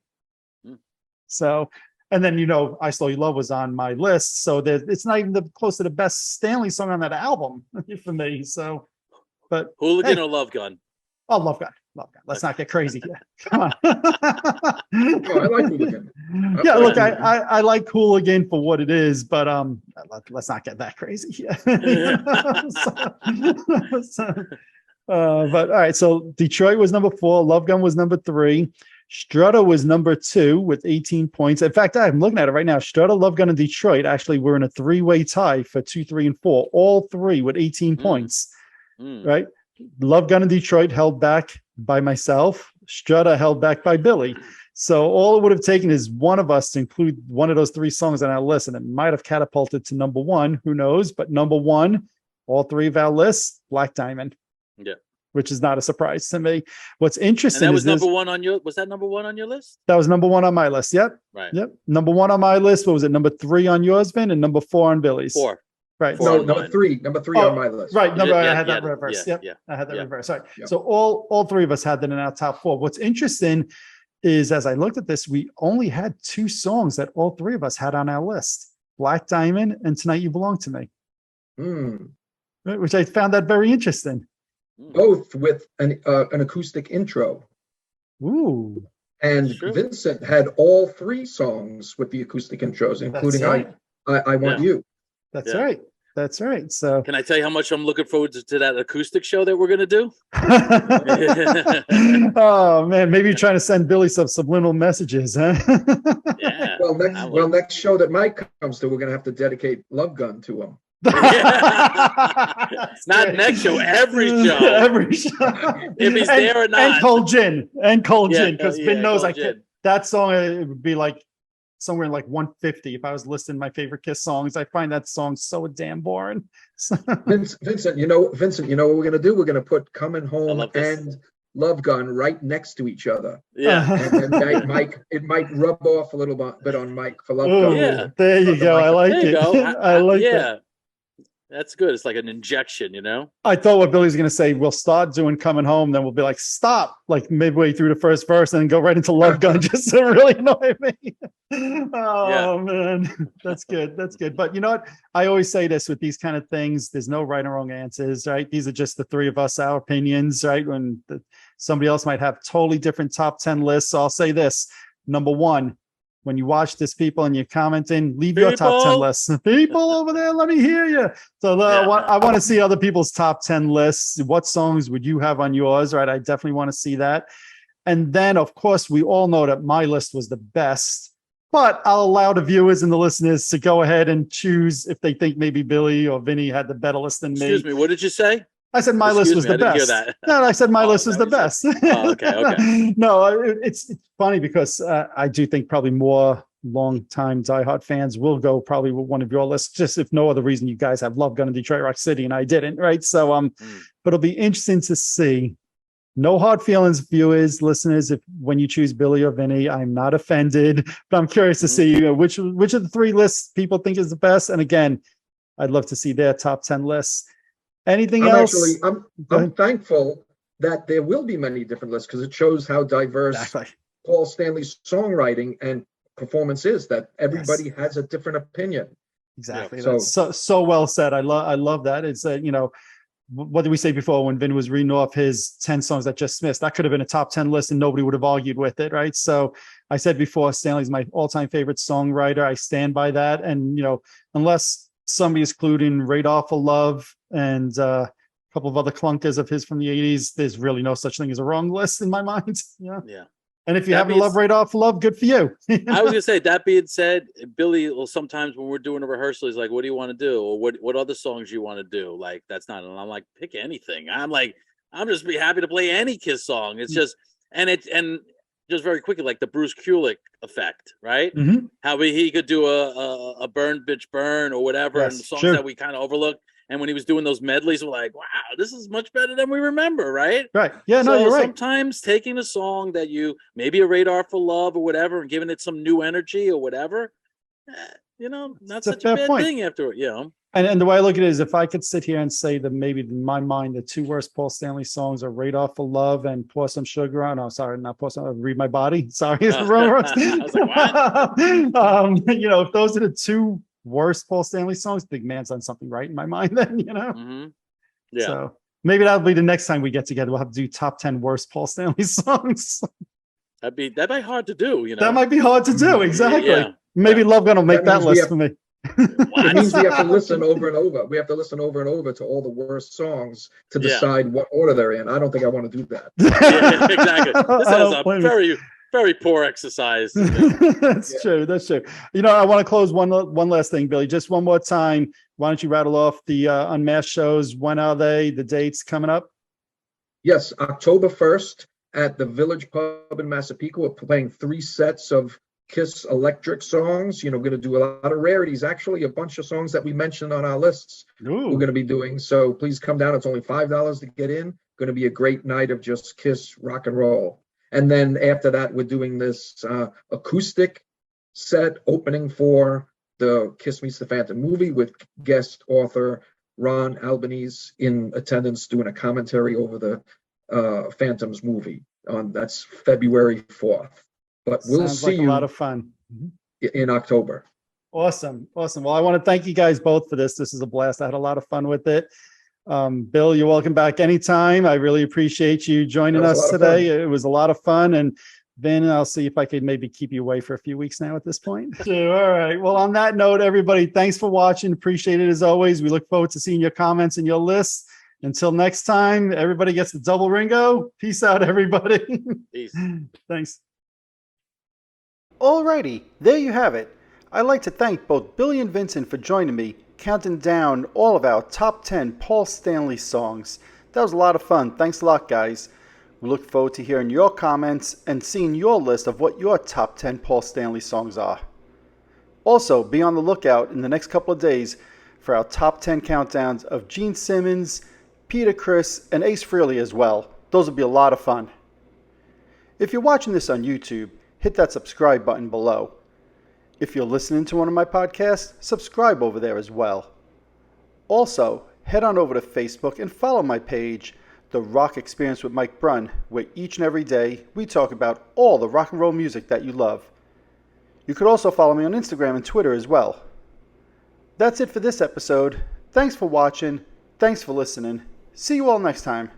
So, and then I Slow You Love was on my list, so it's not even close to the best Stanley song on that album for me. So, but Hooligan or Love Gun? Oh, Love Gun. Let's not get crazy here. Come on. I like Hooligan. Yeah, look, I like Hooligan for what it is, but let's not get that crazy. But all right, so Detroit was number 4, Love Gun was number 3, Strutter was number 2 with 18 points. In fact, I'm looking at it right now. Strutter, Love Gun, and Detroit actually were in a 3-way tie for 2, 3, and 4, all 3 with 18 points. Right? Love Gun and Detroit held back by myself. Strutter held back by Billy. So all it would have taken is one of us to include one of those 3 songs on our list, and it might have catapulted to number 1. Who knows? But number 1, all 3 of our lists, Black Diamond. Yeah. Which is not a surprise to me. What's interesting and that was is number 1 on your. Was that number 1 on your list? That was number 1 on my list. Yep. Right. Yep. Number 1 on my list. What was it? Number 3 on yours, Vin, and number 4 on Billy's. 4. Right. No, number 3 on my list. Right. Number I had Yeah, that reverse. yeah, Yep. yeah, I had that reverse. Right. Yep. So all 3 of us had that in our top 4. What's interesting is as I looked at this, we only had 2 songs that all 3 of us had on our list: Black Diamond and Tonight You Belong to Me. Right, which I found that very interesting. Both with an acoustic intro. Ooh. And Vincent had all 3 songs with the acoustic intros, including I Want You. That's right. That's right. So can I tell you how much I'm looking forward to that acoustic show that we're going to do? Oh man, maybe you're trying to send Billy some subliminal messages, huh? Yeah. Well, next show that Mike comes to, we're going to have to dedicate Love Gun to him. Not next show, every show. Every show. If he's there or not. And Cold Gin. Because Vin knows Cold Gin. That song, it would be like somewhere in like 150 if I was listing my favorite Kiss songs. I find that song so damn boring. Vincent, you know what we're going to do? We're going to put Coming Home and Love Gun right next to each other. Yeah. And then it might rub off a little bit on Mike for Love Gun. Yeah. There you go. I like it. I like it. That's good. It's like an injection, I thought what Billy's going to say, we'll start doing Coming Home, then we'll be like, stop, like midway through the first verse, and then go right into Love Gun just to really annoy me. Man, that's good. That's good. But you know what? I always say this with these kind of things, there's no right or wrong answers, right? These are just the 3 of us, our opinions, right? When somebody else might have totally different top 10 lists. So I'll say this, number 1, when you watch this, people, and you're commenting, leave your top 10 lists. People over there, let me hear you. So I want to see other people's top 10 lists. What songs would you have on yours, right? I definitely want to see that. And then, of course, we all know that my list was the best, but I'll allow the viewers and the listeners to go ahead and choose if they think maybe Billy or Vinny had the better list than me. Excuse me, what did you say? I said my list was the best. No, I said my list was the best. Okay. No, it's funny because I do think probably more longtime diehard fans will go probably with one of your lists, just if no other reason you guys have Love Gun in Detroit Rock City and I didn't, right? So but it'll be interesting to see. No hard feelings, viewers, listeners. If when you choose Billy or Vinny, I'm not offended, but I'm curious to see which of the 3 lists people think is the best. And again, I'd love to see their top 10 lists. Anything else? I'm thankful that there will be many different lists because it shows how diverse Paul Stanley's songwriting and performance is. That everybody has a different opinion. Exactly. Yeah. So well said. I love that. It's what did we say before when Vin was reading off his 10 songs that just missed? That could have been a top 10 list and nobody would have argued with it, right? So I said before, Stanley's my all-time favorite songwriter. I stand by that. And unless somebody is including Radar for Love and a couple of other clunkers of his from the 80s, there's really no such thing as a wrong list in my mind. Yeah. And if you happen to love Radar for Love, good for you. I was gonna say, that being said, Billy will sometimes when we're doing a rehearsal, he's like, what do you want to do? Or what other songs you want to do? Like, that's not, and I'm like, pick anything. I'm just be happy to play any Kiss song. It's just, and just very quickly, like the Bruce Kulick effect, right? Mm-hmm. How he could do a Burn Bitch Burn or whatever, and the songs that we kind of overlooked. And when he was doing those medleys, we're like, wow, this is much better than we remember, right? Right. Yeah, no, you're right. Sometimes taking a song that maybe a Radar for Love or whatever, and giving it some new energy or whatever, not It's a such a fair bad point. thing after it, And the way I look at it is, if I could sit here and say that maybe in my mind, the two worst Paul Stanley songs are Radar for Love and Pour Some Sugar On. Oh, sorry, not Pour Some, Read My Body. Sorry. It's the wrong words. I was like, what? If those are the two worst Paul Stanley songs, Big Man's done something right in my mind then, Mm-hmm. Yeah. So maybe that'll be the next time we get together. We'll have to do top 10 worst Paul Stanley songs. That'd be hard to do, That might be hard to do. Exactly. Yeah. Maybe Love Gun will make that That means list for me. It means we have to listen over and over. We have to listen over and over to all the worst songs to decide what order they're in. I don't think I want to do that. Yeah, exactly. This I is don't a blame you. very, very poor exercise. That's true. That's true. I want to close one last thing, Billy. Just one more time. Why don't you rattle off the Unmasked shows? When are they? The dates coming up? Yes, October 1st at the Village Pub in Massapequa. We're playing 3 sets of Kiss Electric songs. We're going to do a lot of rarities. Actually, a bunch of songs that we mentioned on our lists Ooh. we're going to be doing. So please come down. It's only $5 to get in. Going to be a great night of just Kiss rock and roll. And then after that, we're doing this acoustic set opening for the Kiss Meets the Phantom movie with guest author Ron Albanese in attendance doing a commentary over the Phantoms movie. That's February 4th. But we'll Sounds see like you a lot of fun. in October. Awesome. Well, I want to thank you guys both for this. This is a blast. I had a lot of fun with it. Bill, you're welcome back anytime. I really appreciate you joining us today. It was a lot of fun. And Vin, I'll see if I could maybe keep you away for a few weeks now at this point. All right. Well, on that note, everybody, thanks for watching. Appreciate it as always. We look forward to seeing your comments and your lists. Until next time, everybody gets the double Ringo. Peace out, everybody. Peace. Thanks. Alrighty, there you have it. I'd like to thank both Billy and Vincent for joining me, counting down all of our top 10 Paul Stanley songs. That was a lot of fun. Thanks a lot, guys. We look forward to hearing your comments and seeing your list of what your top 10 Paul Stanley songs are. Also, be on the lookout in the next couple of days for our top 10 countdowns of Gene Simmons, Peter Criss, and Ace Frehley as well. Those will be a lot of fun. If you're watching this on YouTube, hit that subscribe button below. If you're listening to one of my podcasts, subscribe over there as well. Also, head on over to Facebook and follow my page, The Rock Experience with Mike Brunn, where each and every day we talk about all the rock and roll music that you love. You could also follow me on Instagram and Twitter as well. That's it for this episode. Thanks for watching. Thanks for listening. See you all next time.